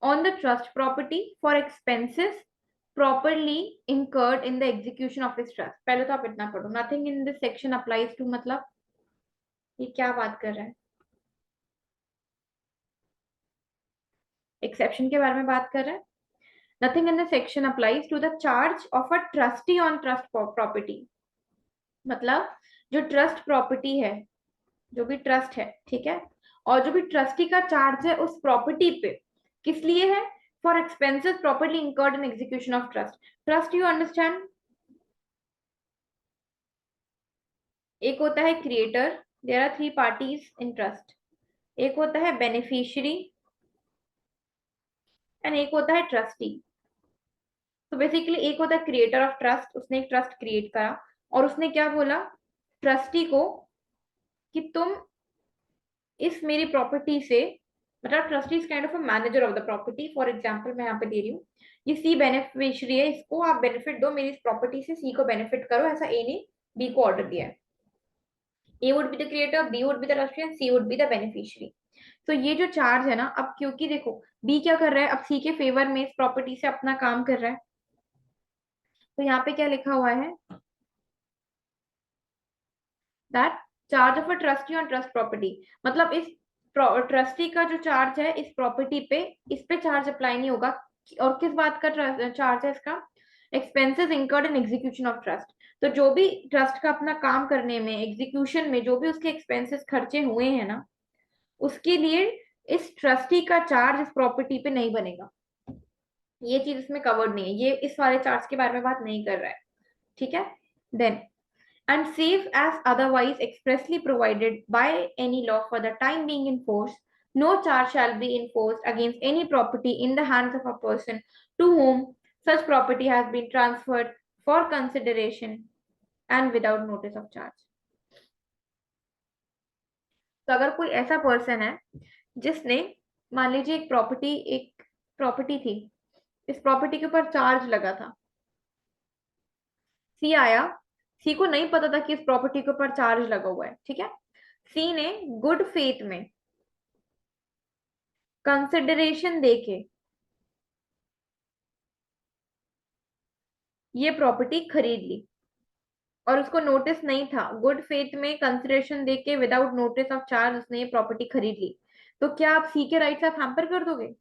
on the trust property for expenses properly incurred in the execution of his trust. पहले तो आप इतना पढ़ो. Nothing in this section applies to मतलब ये क्या बात कर रहा है? एक्सेप्शन के बारे में बात कर रहा है. Nothing in the section applies to the charge of a trustee on trust property. मतलब जो ट्रस्ट प्रॉपर्टी है, जो भी ट्रस्ट है, ठीक है, और जो भी ट्रस्टी का चार्ज है उस प्रॉपर्टी पे किस लिए है, for expenses properly incurred in execution of trust. Trust you understand? एक होता है creator, there are three parties in trust. एक होता है बेनिफिशियरी एंड एक होता है ट्रस्टी। तो बेसिकली एक होता है क्रिएटर ऑफ ट्रस्ट, उसने एक ट्रस्ट क्रिएट करा और उसने क्या बोला ट्रस्टी को कि तुम इस मेरी प्रॉपर्टी से, मतलब trustee is kind of a manager of the property. For example मैं यहाँ पे दे रही हूँ, ये सी बेनिफिशियरी है, इसको आप बेनिफिट दो मेरी इस प्रॉपर्टी से, सी को बेनिफिट करो, ऐसा ए ने बी को ऑर्डर दिया है। A would be the creator, B would be the trustee and C would be the beneficiary. तो ये जो चार्ज है ना, अब क्योंकि देखो बी क्या कर रहा है, अब सी के फेवर में इस प्रॉपर्टी से अपना काम कर रहा है, तो यहाँ पे क्या लिखा हुआ है that charge of a trustee on trust property, मतलब इस ट्रस्टी का जो चार्ज है इस प्रॉपर्टी पे, इस पे चार्ज अप्लाई नहीं होगा। और किस बात का चार्ज है इसका, expenses incurred in execution of trust. तो जो भी ट्रस्ट का अपना काम करने में, एग्जीक्यूशन में जो भी उसके एक्सपेंसेस खर्चे हुए हैं ना, उसके लिए इस ट्रस्टी का चार्ज इस प्रॉपर्टी पे नहीं बनेगा। ये चीज इसमें कवर्ड नहीं है, ये इस वाले चार्ज के बारे में बात नहीं कर रहा है। ठीक है, then and save as otherwise expressly provided by any law for the time being in force, no charge shall be enforced against any property in the hands of a person to whom such property has been transferred for consideration and without notice of charge। तो अगर कोई ऐसा person है जिसने, मान लीजिए एक property थी, इस प्रॉपर्टी के ऊपर चार्ज लगा था, सी आया, सी को नहीं पता था कि इस प्रॉपर्टी के ऊपर चार्ज लगा हुआ है, ठीक है, सी ने गुड फेथ में कंसिडरेशन देके ये प्रॉपर्टी खरीद ली, और उसको नोटिस नहीं था, गुड फेथ में कंसिडरेशन देके विदाउट नोटिस ऑफ चार्ज उसने ये प्रॉपर्टी खरीद ली, तो क्या आप सी के राइट्स आप हैम्पर कर दोगे?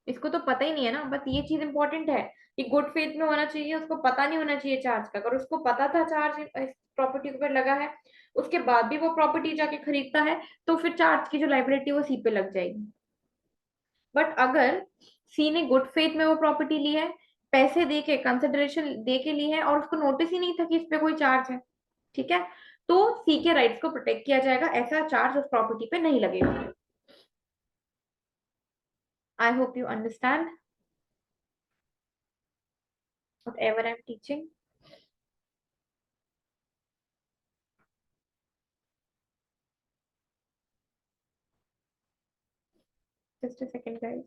इसको तो पता ही नहीं है ना, बस ये चीज इंपॉर्टेंट है कि गुड फेथ में होना चाहिए, उसको पता नहीं होना चाहिए चार्ज का। अगर उसको पता था चार्ज इस प्रॉपर्टी के ऊपर लगा है, उसके बाद भी वो प्रॉपर्टी जाके खरीदता है, तो फिर चार्ज की जो लाइबिलिटी वो सी पे लग जाएगी। बट अगर सी ने गुड फेथ में वो प्रॉपर्टी ली है, पैसे दे के, कंसिडरेशन दे के ली है, और उसको नोटिस ही नहीं था कि इस पे कोई चार्ज है, ठीक है, तो सी के राइट्स को प्रोटेक्ट किया जाएगा, ऐसा चार्ज उस प्रॉपर्टी पे नहीं लगेगा। आई hope you understand what ever I am teaching. Just a second guys.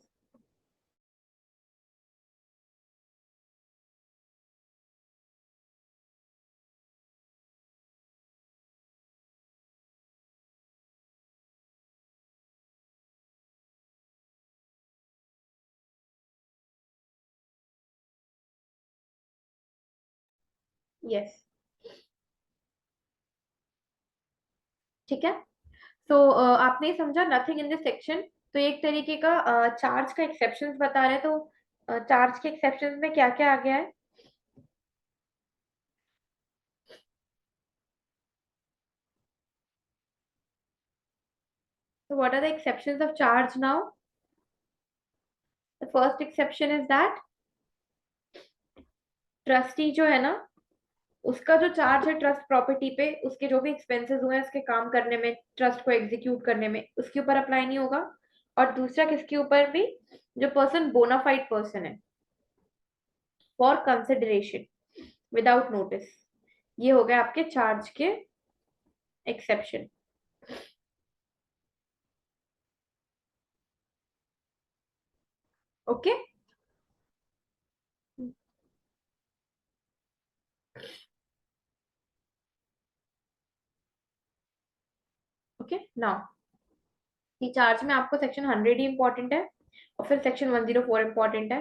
Yes, ठीक है। तो आपने समझा नथिंग इन दिस सेक्शन। तो एक तरीके का चार्ज का एक्सेप्शंस बता रहे हैं, तो चार्ज के एक्सेप्शंस में क्या क्या आ गया है? So what are the exceptions of charge now? The first exception is that trustee जो है ना, उसका जो चार्ज है ट्रस्ट प्रॉपर्टी पे, उसके जो भी एक्सपेंसेस हुए हैं उसके काम करने में, ट्रस्ट को एग्जीक्यूट करने में, उसके ऊपर अप्लाई नहीं होगा। और दूसरा किसके ऊपर भी, जो पर्सन बोनाफाइड पर्सन है, फॉर कंसिडरेशन विदाउट नोटिस, ये हो गया आपके चार्ज के एक्सेप्शन। ओके, ओके नाउ ये चार्ज में आपको सेक्शन 100 ही इंपॉर्टेंट है, और फिर सेक्शन 104 इंपॉर्टेंट है।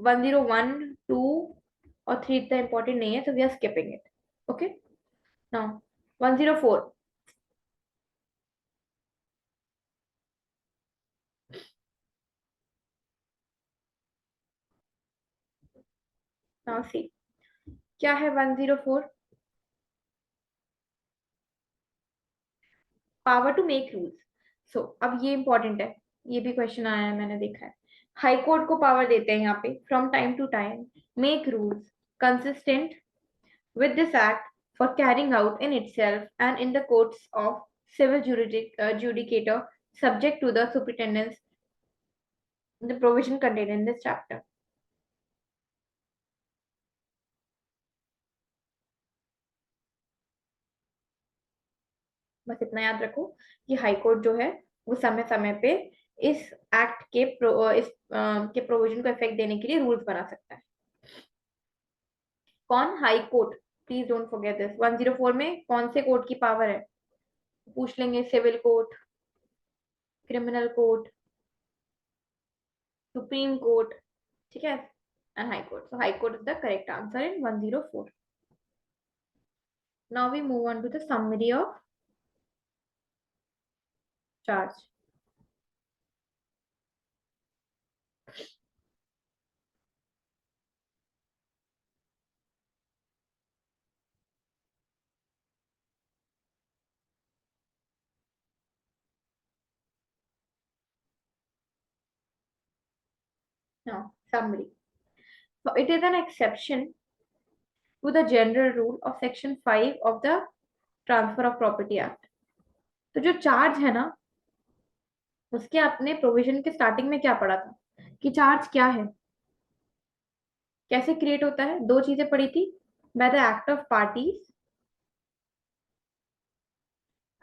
101, 2 और 3 इतना इंपॉर्टेंट नहीं है, तो we are skipping it. Okay, now 104। Now see, क्या है 104? Power to make rules. अब ये इंपॉर्टेंट है, ये भी क्वेश्चन आया है, मैंने देखा है। हाई कोर्ट को पावर देते हैं यहाँ पे, from time to time make rules consistent with this act for carrying out in itself and in the courts of civil judicature subject to the superintendence, the provision contained in this chapter. बस इतना याद रखो कि high court जो है वो समय समय पे इस एक्ट के के प्रोविजन को इफेक्ट देने के लिए रूल्स बना सकता है। कौन? High court. Please don't forget this. 104 में कौन से कोर्ट की पावर है? पूछ लेंगे, civil court, criminal court, supreme court, ठीक है, and high court. So high court is the correct answer in 104. Now we move on to the summary of charge. Now summary. So it is an exception to the general rule of section 5 of the Transfer of Property Act. तो जो charge है ना, उसके अपने provision के starting में क्या पढ़ा था कि चार्ज क्या है, कैसे क्रिएट होता है? दो चीजें पढ़ी थी, bye the act of parties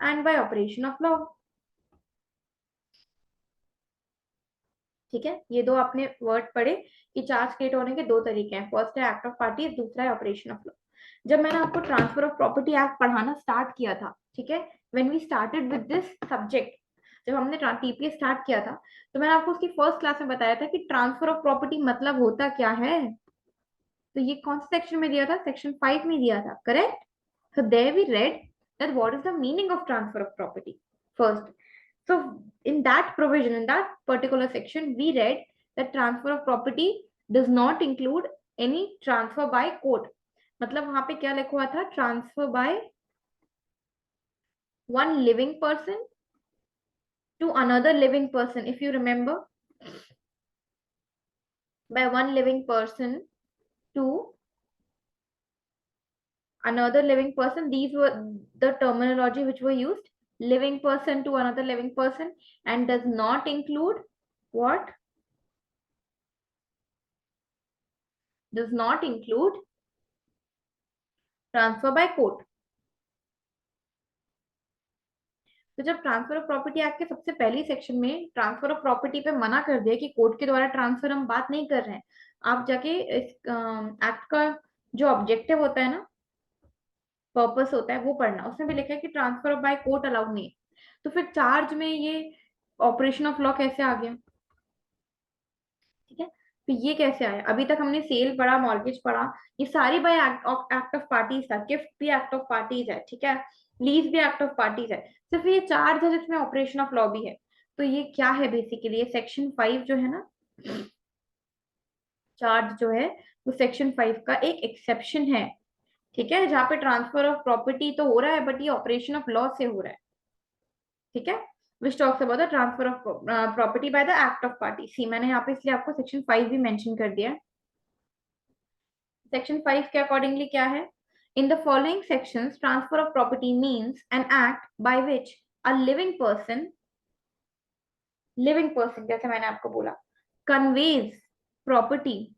and bye operation of law. ठीक है, ये दो आपने वर्ड पढ़े कि चार्ज क्रिएट होने के दो तरीके हैं, फर्स्ट है एक्ट ऑफ पार्टीज, दूसरा है ऑपरेशन ऑफ लॉ। जब मैंने आपको ट्रांसफर ऑफ प्रॉपर्टी एक्ट पढ़ाना स्टार्ट किया था, ठीक है, when we started with this subject, जब हमने टीपीएस स्टार्ट किया था, तो मैंने आपको उसकी फर्स्ट क्लास में बताया था कि ट्रांसफर ऑफ प्रॉपर्टी मतलब होता क्या है। तो ये कौन से सेक्शन में दिया था? सेक्शन 5 में दिया था, correct? So there we read that what is the meaning of transfer of property first. So in that provision, in that particular section, we read that transfer of property does not include any transfer by court. मतलब वहां पे क्या लिखा हुआ था? Transfer by one living person to another living person. If you remember, by one living person to another living person, these were the terminology which were used, living person to another living person, and does not include what? Does not include transfer by court. तो जब transfer of property act के सबसे पहली section में transfer of property पे मना कर दिया कि कोर्ट के द्वारा ट्रांसफर हम बात नहीं कर रहे हैं, आप जाके इस एक्ट का जो ऑब्जेक्टिव होता है ना, पर्पस होता है, वो पढ़ना। उसमें भी लिखा है कि ट्रांसफर बाय कोर्ट अलाउड नहीं है। तो फिर चार्ज में ये ऑपरेशन ऑफ लॉ कैसे आ गया? ठीक है, तो ये कैसे आया? अभी तक हमने सेल पढ़ा, मॉर्गेज पढ़ा, ये सारी बाय एक्ट ऑफ पार्टीज था। गिफ्ट भी एक्ट ऑफ पार्टीज है, ठीक है, लीज भी एक्ट ऑफ पार्टीज है। सिर्फ ये चार्ज है जिसमें ऑपरेशन ऑफ लॉ भी है। तो ये क्या है? बेसिकली ये सेक्शन 5 जो है ना, चार्ज जो है, वो सेक्शन 5 का एक एक्सेप्शन है, ठीक है, जहाँ पे ट्रांसफर ऑफ प्रॉपर्टी तो हो रहा है, बट ये ऑपरेशन ऑफ लॉ से हो रहा है, ठीक है, which talks about the transfer of property by the act of party. C मैंने यहाँ पे इसलिए आपको सेक्शन 5 भी मेंशन कर दिया है। सेक्शन 5 के अकॉर्डिंगली क्या है? In the following sections transfer of property means an act by which a living person जैसे मैंने आपको बोला, कन्वेज प्रॉपर्टी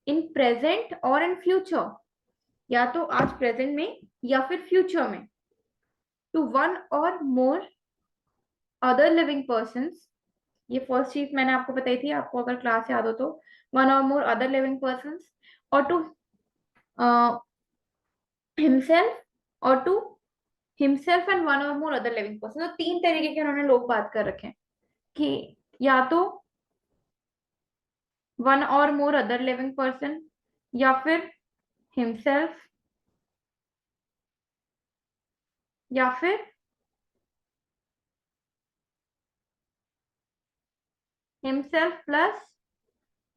इन प्रेजेंट और इन फ्यूचर, या तो आज प्रेजेंट में या फिर फ्यूचर में, to one or more other living persons. ये फर्स्ट चीज मैंने आपको बताई थी, आपको अगर क्लास याद हो तो, one or more other living persons, और टू हिमसेल्फ, और to himself and one or more other living person. तो तीन तरीके के उन्होंने लोग बात कर रखे हैं कि या तो one or more other living person, या फिर हिमसेल्फ, या फिर himself plus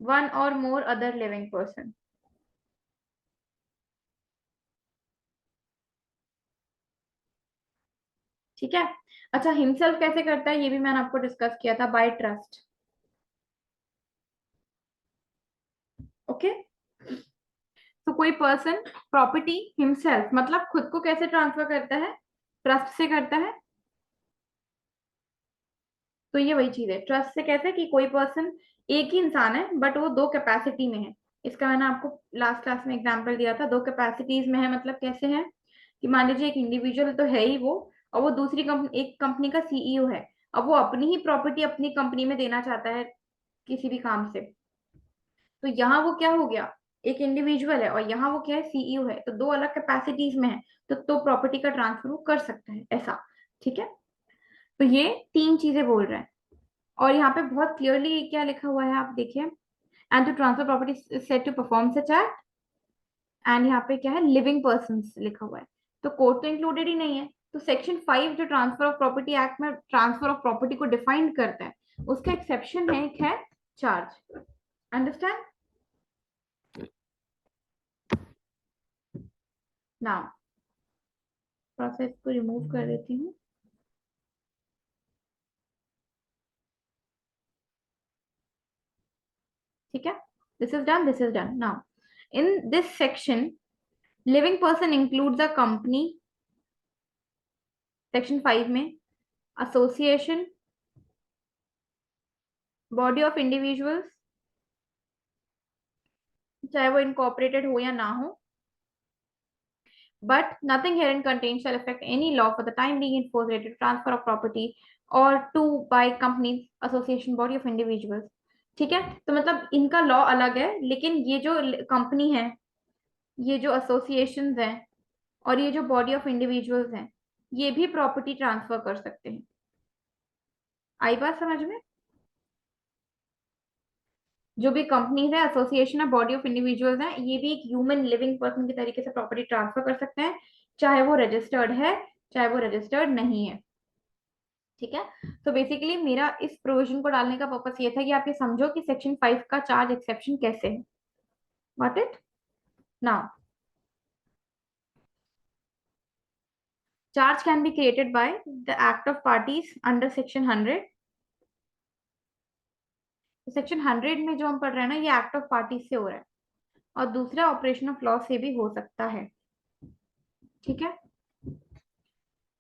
one or more other living person. ठीक है। अच्छा, हिमसेल्फ कैसे करता है ये भी मैंने आपको डिस्कस किया था, बाय ट्रस्ट। ओके। तो कोई पर्सन प्रॉपर्टी हिमसेल्फ मतलब खुद को कैसे ट्रांसफर करता है, ट्रस्ट से करता है। तो ये वही चीज है, ट्रस्ट से कैसे कि कोई पर्सन, एक ही इंसान है बट वो दो कैपेसिटी में है। इसका मैंने आपको लास्ट क्लास में एग्जांपल दिया था, दो कैपेसिटीज में है, मतलब कैसे है कि मान लीजिए एक इंडिविजुअल तो है ही वो, और वो दूसरी कंपनी, एक कंपनी का सीईओ है। अब वो अपनी ही प्रॉपर्टी अपनी कंपनी में देना चाहता है किसी भी काम से। तो यहाँ वो क्या हो गया, एक इंडिविजुअल है और यहाँ वो क्या है, सीईओ है, तो दो अलग कैपेसिटीज में है। तो प्रॉपर्टी का ट्रांसफर वो कर सकता है ऐसा। ठीक है। तो ये तीन चीजें बोल रहे हैं। और यहाँ पे बहुत क्लियरली क्या लिखा हुआ है आप देखिए, and to transfer property set to perform such act. And यहाँ पे क्या है, लिविंग पर्सन लिखा हुआ है, तो कोर्ट तो इंक्लूडेड ही नहीं है। तो सेक्शन 5 जो ट्रांसफर ऑफ प्रॉपर्टी एक्ट में ट्रांसफर ऑफ प्रॉपर्टी को डिफाइन करता है, उसका एक्सेप्शन है, एक है चार्ज। Understand now. प्रोसेस को रिमूव कर देती हूँ। ठीक है, this is done, this is done now. In this section living person includes a company, section 5 में एसोसिएशन, बॉडी ऑफ इंडिविजुअल्स, चाहे वो इनकॉर्पोरेटेड हो या ना हो, but nothing herein contained shall affect any law for the time being in force related to transfer of property or to by companies, association, body of individuals। ठीक है, तो मतलब इनका लॉ अलग है, लेकिन ये जो कंपनी है, ये जो एसोसिएशंस हैं और ये जो बॉडी ऑफ इंडिविजुअल्स हैं, ये भी प्रॉपर्टी ट्रांसफर कर सकते हैं। आई बात समझ में। जो भी कंपनीज है, एसोसिएशन है, बॉडी ऑफ इंडिविजुअल्स हैं, ये भी एक ह्यूमन लिविंग पर्सन की तरीके से प्रॉपर्टी ट्रांसफर कर सकते हैं, चाहे वो रजिस्टर्ड है चाहे वो रजिस्टर्ड नहीं है। ठीक है। तो बेसिकली मेरा इस प्रोविजन को डालने का पर्पस ये था कि आप ये समझो कि सेक्शन 5 का चार्ज एक्सेप्शन कैसे है। Got it now. Charge can be created by the act of parties under section 100। Section 100 में जो हम पढ़ रहे हैं ना, ये एक्ट ऑफ पार्टीज से हो रहा है, और दूसरा ऑपरेशन ऑफ लॉ से भी हो सकता है। ठीक है,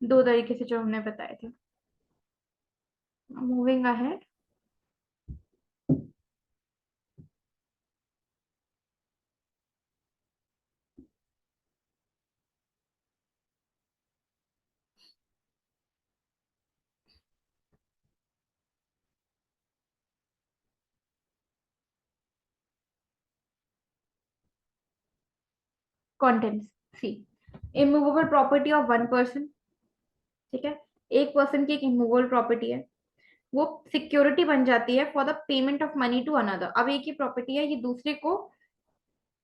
दो तरीके से जो हमने बताए थे। Moving ahead. Contents C, immovable property of one person. ठीक है, एक पर्सन की एक इमूवेबल प्रॉपर्टी है, वो सिक्योरिटी बन जाती है for the payment of money to another. अब एक ही प्रॉपर्टी है, ये दूसरे को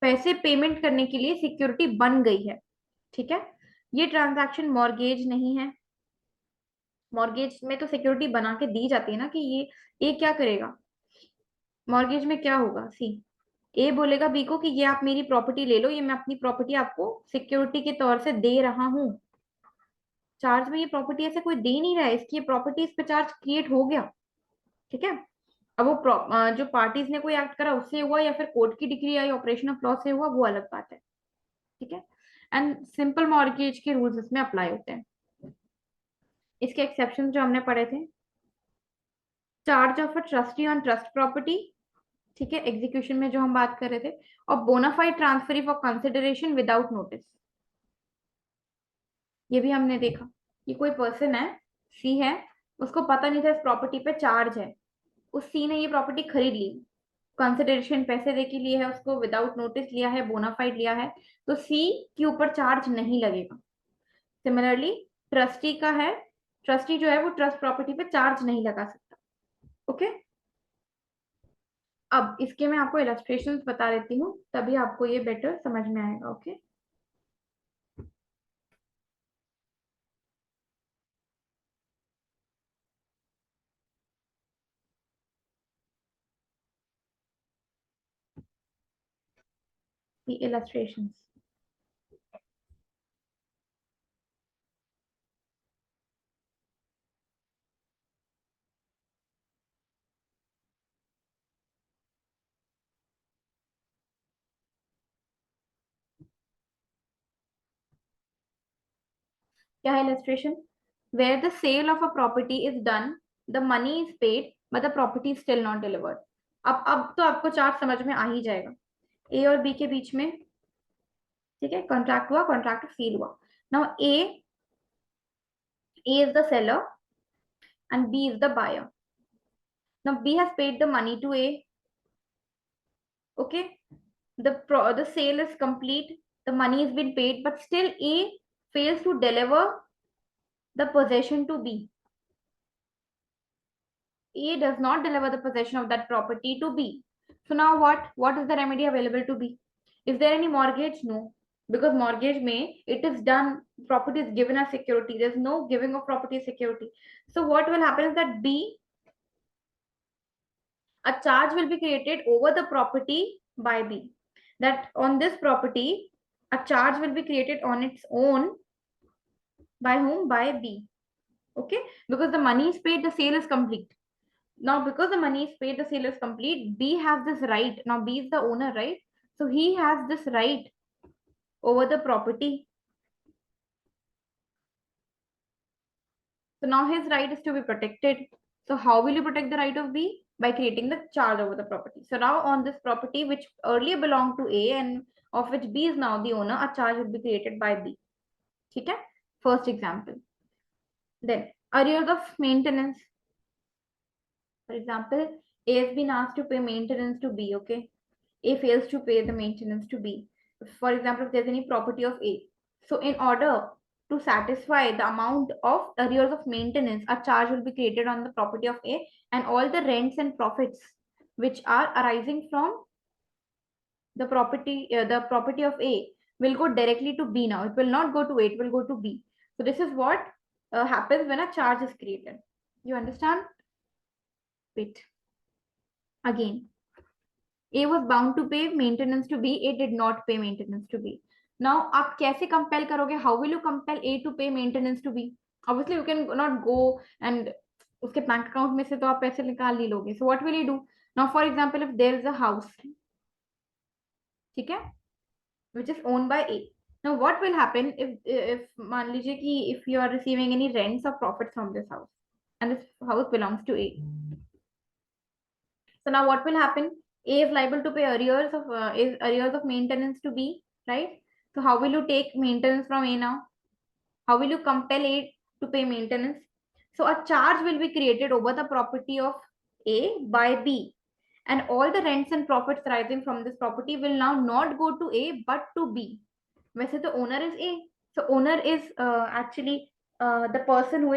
पैसे पेमेंट करने के लिए सिक्योरिटी बन गई है। ठीक है, ये ट्रांजैक्शन मॉर्गेज नहीं है। मॉर्गेज में तो सिक्योरिटी बना के दी जाती है ना कि ये क्या करेगा। मॉर्गेज में क्या होगा, सी, ए बोलेगा बी को कि ये आप मेरी प्रॉपर्टी ले लो, ये मैं अपनी प्रॉपर्टी आपको सिक्योरिटी के तौर से दे रहा हूँ। चार्ज में ये प्रॉपर्टी ऐसे कोई दे नहीं रहा है, इसकी प्रॉपर्टी इस पे चार्ज क्रिएट हो गया। ठीक है। अब वो जो पार्टीज ने कोई एक्ट करा उससे हुआ या फिर कोर्ट की degree I operation of law से हुआ, वो अलग बात है। ठीक है। एंड सिंपल मॉर्गेज के रूल्स इसमें अप्लाई होते हैं। इसके एक्सेप्शन जो हमने पढ़े थे, charge of a trustee on trust property. ठीक है, एग्जीक्यूशन में जो हम बात कर रहे थे, और bona fide transfer for consideration without notice, ये भी हमने देखा कि कोई पर्सन है, सी है, उसको पता नहीं था इस प्रॉपर्टी पे चार्ज है, उस सी ने ये प्रॉपर्टी खरीद ली, कंसिडरेशन पैसे दे के लिए है, उसको विदाउट नोटिस लिया है, बोनाफाइड लिया है, तो सी के ऊपर चार्ज नहीं लगेगा। सिमिलरली ट्रस्टी का है, ट्रस्टी जो है वो ट्रस्ट प्रॉपर्टी पे चार्ज नहीं लगा सकता। ओके। अब इसके मैं आपको इलस्ट्रेशंस बता देती हूँ, तभी आपको ये बेटर समझ में आएगा। ओके। इलस्ट्रेशंस, क्या है illustration? Where the sale of a property is done, the money is paid, but the property is still not delivered. अब तो आपको चार्ट समझ में आ ही जाएगा. ए और बी के बीच में, ठीक है, कॉन्ट्रैक्ट हुआ, कॉन्ट्रैक्ट सील हुआ. Now A is the seller and B is the buyer. Now B has paid the money to A. Okay, the sale is complete. The money has been paid, but still A fails to deliver the possession to B. A does not deliver the possession of that property to B. So now what? What is the remedy available to B? Is there any mortgage? No. Because mortgage may, it is done, property is given as security. There's no giving of property as security. So what will happen is that B, a charge will be created over the property by B. That on this property, a charge will be created on its own by whom? By B. Okay, because the money is paid, the sale is complete. Now, because the money is paid, the sale is complete, B has this right. Now, B is the owner, right? So he has this right over the property. So now his right is to be protected. So how will you protect the right of B? By creating the charge over the property. So now on this property, which earlier belonged to A and of which B is now the owner, a charge will be created by B. Okay? First example. Then arrears of maintenance. For example, A has been asked to pay maintenance to B. Okay, A fails to pay the maintenance to B. For example, if there's any property of A, so in order to satisfy the amount of arrears of maintenance, a charge will be created on the property of A, and all the rents and profits which are arising from the property of A will go directly to B. Now it will not go to A, it will go to B. So this is what happens when a charge is created. You understand? Wait. Again, A was bound to pay maintenance to B. A did not pay maintenance to B. Now आप कैसे compel करोगे? How will you compel A to pay maintenance to B? Obviously you can not go and उसके bank account में से तो आप पैसे निकाल नहीं लोगे. So what will you do? Now for example, if there is a house, ठीक है, which is owned by A. Now what will happen if मान लीजिए कि if you are receiving any rents or profits from this house and this house belongs to A. So now what will happen? A is liable to pay arrears of maintenance to B, right? So how will you take maintenance from A now? How will you compel A to pay maintenance? So a charge will be created over the property of A by B, and all the rents and profits arising from this property will now not go to A but to B. वैसे तो owner is A, so owner is actually the person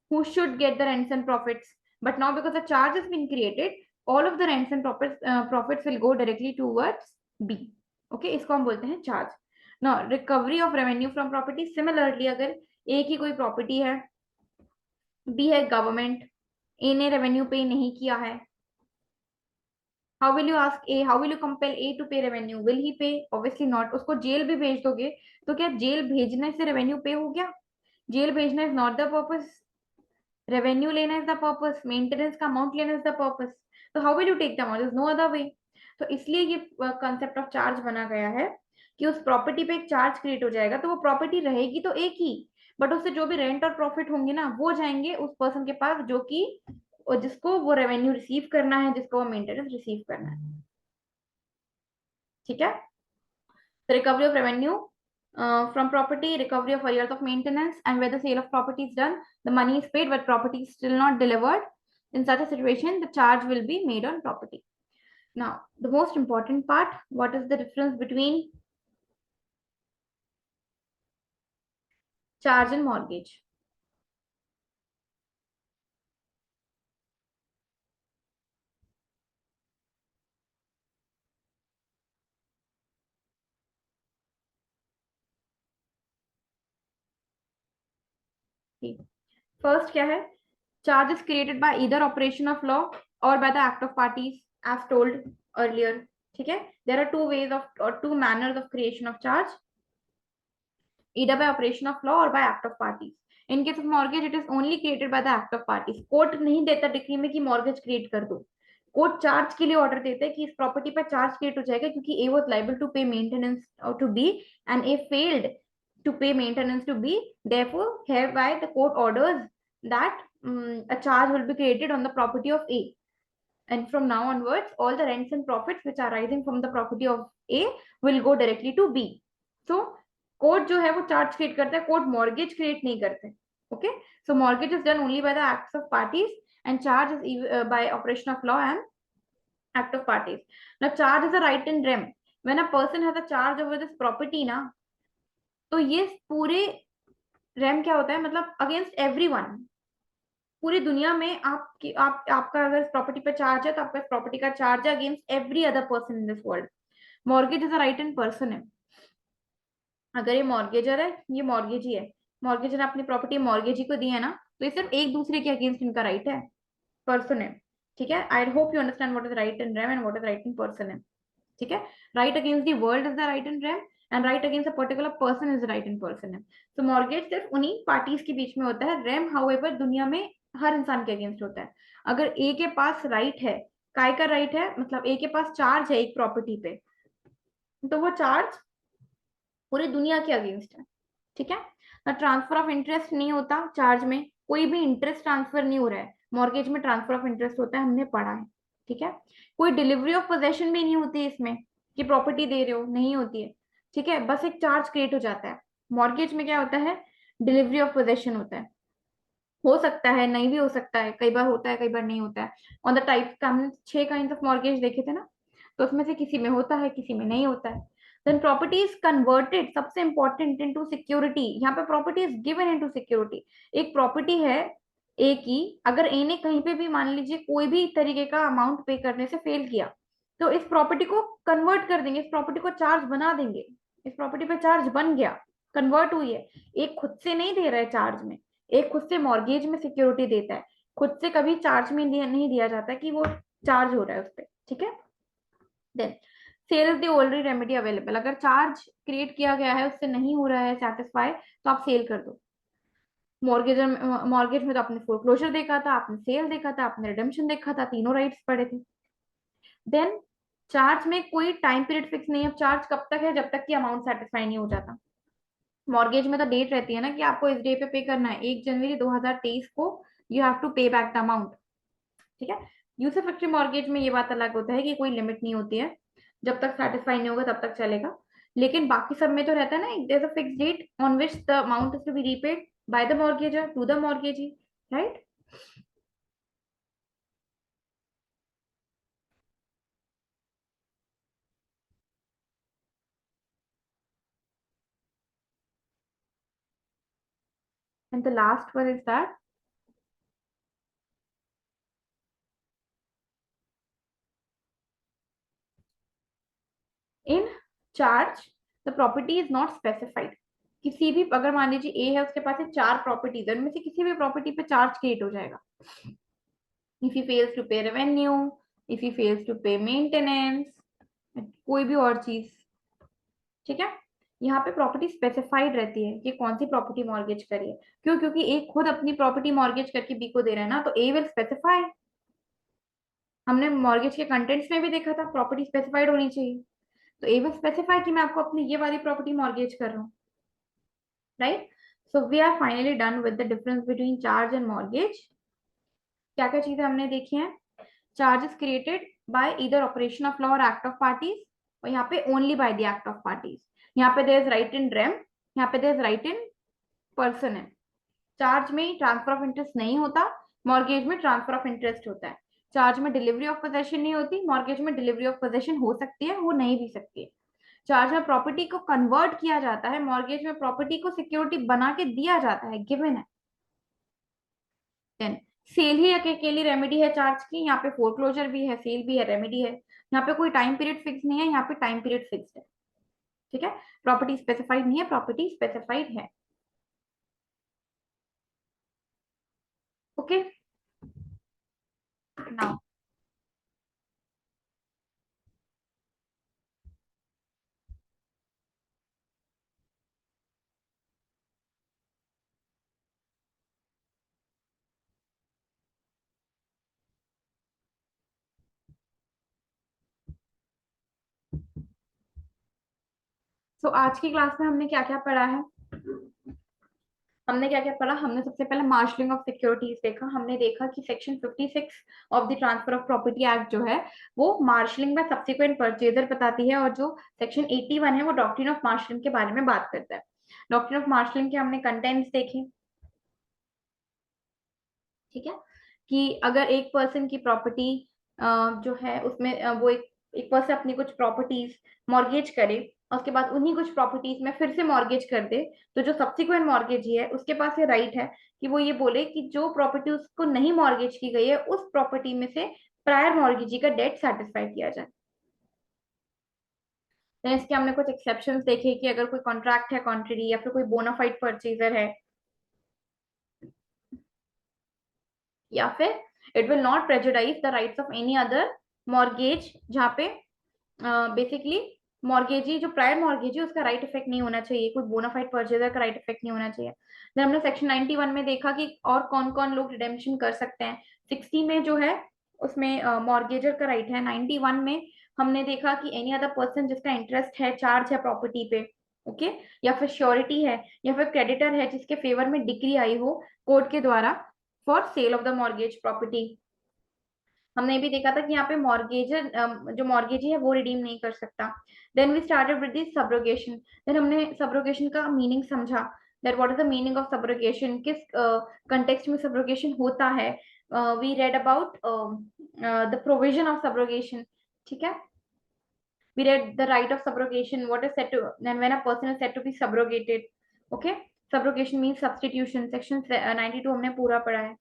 who should get the rents and profits. But now because a charge has been created, all of the rents and profits will go directly towards B. Okay, इसको हम बोलते हैं charge. Now recovery of revenue from property. Similarly, अगर A की कोई property है, B है government, A ने revenue pay नहीं किया है, how will you ask A? How will you compel A to pay revenue? Will he pay? Obviously not. उसको जेल भी भेज दोगे तो क्या जेल भेजने से revenue pay हो गया? जेल भेजना is not the purpose. Revenue लेना is the purpose. Maintenance का amount लेना is the purpose. So how will you take the amount? There's no other way. तो इसलिए ये concept of charge बना गया है कि उस प्रॉपर्टी पे एक चार्ज क्रिएट हो जाएगा, तो वो प्रॉपर्टी रहेगी तो एक ही, बट उससे जो भी रेंट और प्रॉफिट होंगे ना वो जाएंगे उस पर्सन के पास जो कि जिसको वो रेवेन्यू रिसीव करना है, जिसको वो मेंटेनेंस रिसीव करना है. ठीक है. Recovery of revenue from property, recovery of arrears of maintenance, and where the sale of property is done, the money is paid but property is still not delivered. In such a situation, the charge will be made on property. Now the most important part, what is the difference between charge and mortgage? First क्या है? Charge is created by either operation of law or by the act of parties, as told earlier. ठीक है. There are two ways of or two manners of creation of charge, either by operation of law or by act of parties. In case of mortgage, it is only created by the act of parties. Court नहीं देता decree में कि mortgage create कर दो. Court charge के लिए order देता है कि इस प्रॉपर्टी पर चार्ज क्रिएट हो जाएगा क्योंकि A was liable to pay maintenance to B and A failed to pay maintenance to B. Therefore, hereby the court orders that a charge will be created on the property of A. And from now onwards, all the rents and profits which are arising from the property of A will go directly to B. So, court जो है वो charge create करता है, court mortgage create नहीं करते. Okay, so mortgage is done only by the acts of parties and charge is by operation of law and act of parties. Now charge is a right in rem. When a person has a charge over this property ना, तो ये पूरे RAM क्या होता है, मतलब against everyone. पूरी दुनिया में आपका अगर प्रॉपर्टी पे चार्ज है तो आपका प्रॉपर्टी का चार्ज है against every other person in this world. Mortgage is a right in person है. अगर ये मॉर्गेजर है, ये मॉर्गेजी है, मॉर्गेजर ने अपनी प्रॉपर्टी मॉर्गेजी को दी है ना, तो ये सिर्फ एक दूसरे के अगेंस्ट इनका राइट है, पर्सन है. ठीक है, I hope you understand what is right in rem and what is right in person है. ठीक है, right against the world is the right in rem and right against a particular person is right in person है. तो mortgage सिर्फ उन्हीं parties के बीच में होता है. रेम हाउएवर दुनिया में हर इंसान के अगेंस्ट होता है. अगर ए के पास राइट है, काय का राइट है, मतलब ए के पास चार्ज है एक प्रॉपर्टी पे, तो वो चार्ज पूरी दुनिया के अगेंस्ट है. ठीक है, ट्रांसफर ऑफ इंटरेस्ट नहीं होता चार्ज में, कोई भी इंटरेस्ट ट्रांसफर नहीं हो रहा है. मॉर्गेज में ट्रांसफर ऑफ इंटरेस्ट होता है, हमने पढ़ा है. ठीक है, कोई डिलीवरी ऑफ पोजेशन भी नहीं होती है इसमें कि प्रॉपर्टी दे रहे हो, नहीं होती है. ठीक है, बस एक चार्ज क्रिएट हो जाता है. मॉर्गेज में क्या होता है, डिलीवरी ऑफ पोजेशन होता है. हो सकता है, नहीं भी हो सकता है, कई बार होता है कई बार नहीं होता है. ऑन द टाइप का हमने 6 काइंड ऑफ मॉर्गेज देखे थे ना, तो उसमें से किसी में होता है किसी में नहीं होता है. देन प्रॉपर्टी इज कन्वर्टेड, सबसे इंपॉर्टेंट, इनटू सिक्योरिटी. यहाँ पे property is given into security. एक प्रॉपर्टी है ए की, अगर ए ने कहीं पे भी मान लीजिए कोई भी तरीके का अमाउंट पे करने से फेल किया, तो इस प्रॉपर्टी को कन्वर्ट कर देंगे, इस प्रॉपर्टी को चार्ज बना देंगे. इस प्रॉपर्टी पे चार्ज बन गया, कन्वर्ट हुई है. एक खुद से नहीं दे रहा है चार्ज में, एक खुद से मॉर्गेज में सिक्योरिटी देता है. खुद से कभी चार्ज में नहीं दिया जाता कि वो चार्ज हो रहा है उस पर. ठीक है, then sale is the only remedy available. अगर चार्ज क्रिएट किया गया है उससे नहीं हो रहा है सेटिस्फाई, तो आप सेल कर दो. मॉर्गेज में तो आपने फोरक्लोजर देखा था, आपने सेल देखा था, आपने रिडेम्पशन देखा था, तीनों राइट्स पड़े थे. देन चार्ज में कोई टाइम पीरियड फिक्स नहीं है. चार्ज कब तक है, जब तक कि अमाउंट सेटिस्फाई नहीं हो जाता. मॉर्गेज में तो डेट रहती है ना कि आपको इस डे पे करना है, 1 जनवरी 2023 को you have to pay back the amount. ठीक है, यूसर फैक्ट्री मॉर्गेज में ये बात अलग होता है कि कोई लिमिट नहीं होती है, जब तक सेटिस्फाई नहीं होगा तब तक चलेगा. लेकिन बाकी सब में तो रहता है ना, there is a fix date on which the amount is to be repaid by the mortgagor to the mortgagee, right. And the last one is that in charge the property is not specified. किसी भी, अगर मान लीजिए ए है, उसके पास है 4 properties, उनमें से किसी भी प्रॉपर्टी पे चार्ज क्रिएट हो जाएगा. if he fails to pay revenue, if he fails to pay maintenance, कोई भी और चीज. ठीक है, यहाँ पे प्रॉपर्टी स्पेसिफाइड रहती है कि कौन सी प्रॉपर्टी मॉर्गेज करी है. क्यों, क्योंकि ए खुद अपनी प्रॉपर्टी मॉर्गेज करके बी को दे रहा है ना, तो ए विल स्पेसिफाई. हमने मॉर्गेज के कंटेंट्स में भी देखा था प्रॉपर्टी स्पेसिफाइड होनी चाहिए, तो ए विल स्पेसिफाई कि मैं आपको अपनी ये वाली प्रॉपर्टी मॉर्गेज कर रहा हूँ, right. So we are finally done with the difference between charge and mortgage. क्या क्या चीजें हमने देखी हैं. Charges created by either operation of law और एक्ट ऑफ पार्टीज, और यहाँ पे only by the act of parties. यहाँ पे there is right in rem, यहाँ पे there is right in person है. चार्ज में ट्रांसफर ऑफ इंटरेस्ट नहीं होता, मॉर्गेज में ट्रांसफर ऑफ इंटरेस्ट होता है. चार्ज में डिलीवरी ऑफ पोजेशन नहीं होती, मॉर्गेज में डिलीवरी ऑफ पोजेशन हो सकती है, वो नहीं भी सकती है. चार्ज में प्रॉपर्टी को कन्वर्ट किया जाता है, मॉर्गेज में प्रॉपर्टी को सिक्योरिटी बना के दिया जाता है, गिवन है. देन सेल ही एक अकेली रेमेडी है चार्ज की. यहाँ पे फोरक्लोजर भी है, सेल भी है, रेमेडी है. यहाँ पे कोई टाइम पीरियड फिक्स नहीं है, यहाँ पे टाइम पीरियड फिक्स है. ठीक है, प्रॉपर्टी स्पेसिफाइड नहीं है, प्रॉपर्टी स्पेसिफाइड है. ओके, नाउ सो आज की क्लास में हमने क्या क्या पढ़ा है. हमने क्या क्या पढ़ा, हमने सबसे पहले मार्शलिंग ऑफ सिक्योरिटीज देखा। हमने देखा कि section 56 of the transfer of property act जो है वो मार्शलिंग में सब्सिक्वेंट परचेजर बताती है, और जो सेक्शन 81 है वो डॉक्ट्रिन ऑफ मार्शलिंग के बारे में बात करता है। डॉक्ट्रिन ऑफ मार्शलिंग के हमने कंटेंट्स देखे, ठीक है, कि अगर एक पर्सन की प्रॉपर्टी जो है उसमें वो एक पर्सन अपनी कुछ प्रॉपर्टीज मॉर्गेज करे, और उसके बाद उन्हीं कुछ प्रॉपर्टीज में फिर से मॉर्गेज कर दे, तो जो सब्सिक्वेंट मॉर्गेजी है उसके पास ये राइट है कि वो ये बोले कि जो प्रॉपर्टी उसको नहीं मॉर्गेज की गई है उस प्रॉपर्टी में से प्रायर मॉर्गेजी का डेट सेटिस्फाई किया जाए। तो इसके हमने कुछ एक्सेप्शंस देखे कि अगर कोई कॉन्ट्रैक्ट है कॉन्ट्रेरी, या फिर कोई बोनाफाइड परचेजर है, या फिर it will not prejudice the rights of any other mortgage, जहाँ पे बेसिकली मॉर्गेजी जो प्रायर मॉर्गेजी उसका राइट इफेक्ट नहीं होना चाहिए, कोई बोनाफाइड परचेजर का राइट इफेक्ट नहीं होना चाहिए। देन हमने सेक्शन 91 में देखा कि और कौन कौन लोग रिडेम्पशन कर सकते हैं। 60 में जो है उसमें मॉर्गेजर का राइट है। 91 में हमने देखा कि एनी अदर पर्सन जिसका इंटरेस्ट है, चार्ज है प्रॉपर्टी पे, ओके, या फिर श्योरिटी है, या फिर क्रेडिटर है जिसके फेवर में डिक्री आई हो कोर्ट के द्वारा for sale of the mortgage property. हमने ये भी देखा था कि यहाँ पे मॉर्गेजर जो मॉर्गेजी है वो रिडीम नहीं कर सकता। Then we started with this subrogation. देन हमने सब्रोगेशन का मीनिंग समझा, that what is the meaning of subrogation, किस कंटेक्स्ट में सब्रोगेशन होता है। We read about the provision of subrogation, ठीक है। We read the right of subrogation, what is said to, and when a person is said to be subrogated, okay, subrogation means substitution, section 92 हमने पूरा पढ़ा है।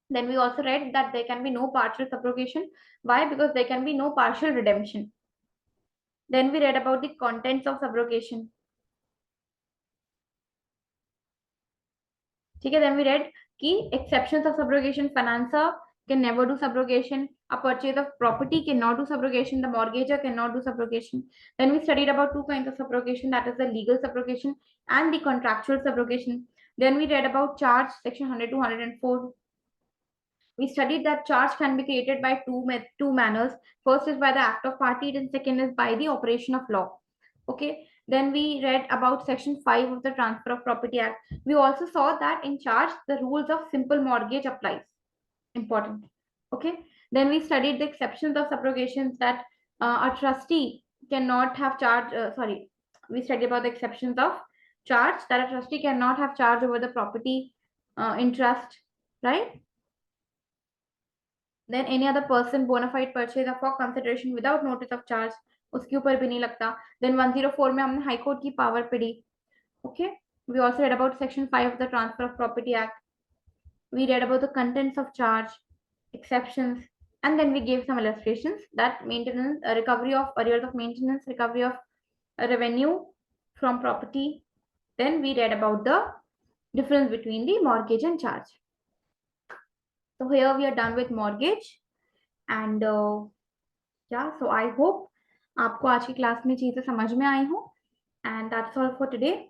Then we also read that there can be no partial subrogation. Why? Because there can be no partial redemption. Then we read about the contents of subrogation. ठीक है, then we read कि exceptions of subrogation, financer can never do subrogation, a purchase of property cannot do subrogation, the mortgager cannot do subrogation. Then we studied about two kinds of subrogation, that is the legal subrogation and the contractual subrogation. Then we read about charge, section 100 to 104. We studied that charge can be created by two manners. First is by the act of party, and second is by the operation of law. Okay. Then we read about section 5 of the Transfer of Property Act. We also saw that in charge the rules of simple mortgage applies. Important. Okay. Then we studied the exceptions of subrogations, that a trustee cannot have charge. We studied about the exceptions of charge, that a trustee cannot have charge over the property in trust, right? Then any other person bona fide purchase for consideration without notice of charge, उसके ऊपर भी नहीं लगता। Then 104 में हमने high court की power पढ़ी। Okay. We also read about section 5 of the Transfer of Property Act. We read about the contents of charge, exceptions, and then we gave some illustrations, that maintenance, recovery of arrears of maintenance, recovery of revenue from property. Then we read about the difference between the mortgage and charge. So here we are done with mortgage, and so I hope आपको आज की class में चीजें समझ में आई हो, and that's all for today.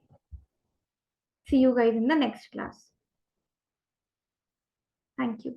See you guys in the next class. Thank you.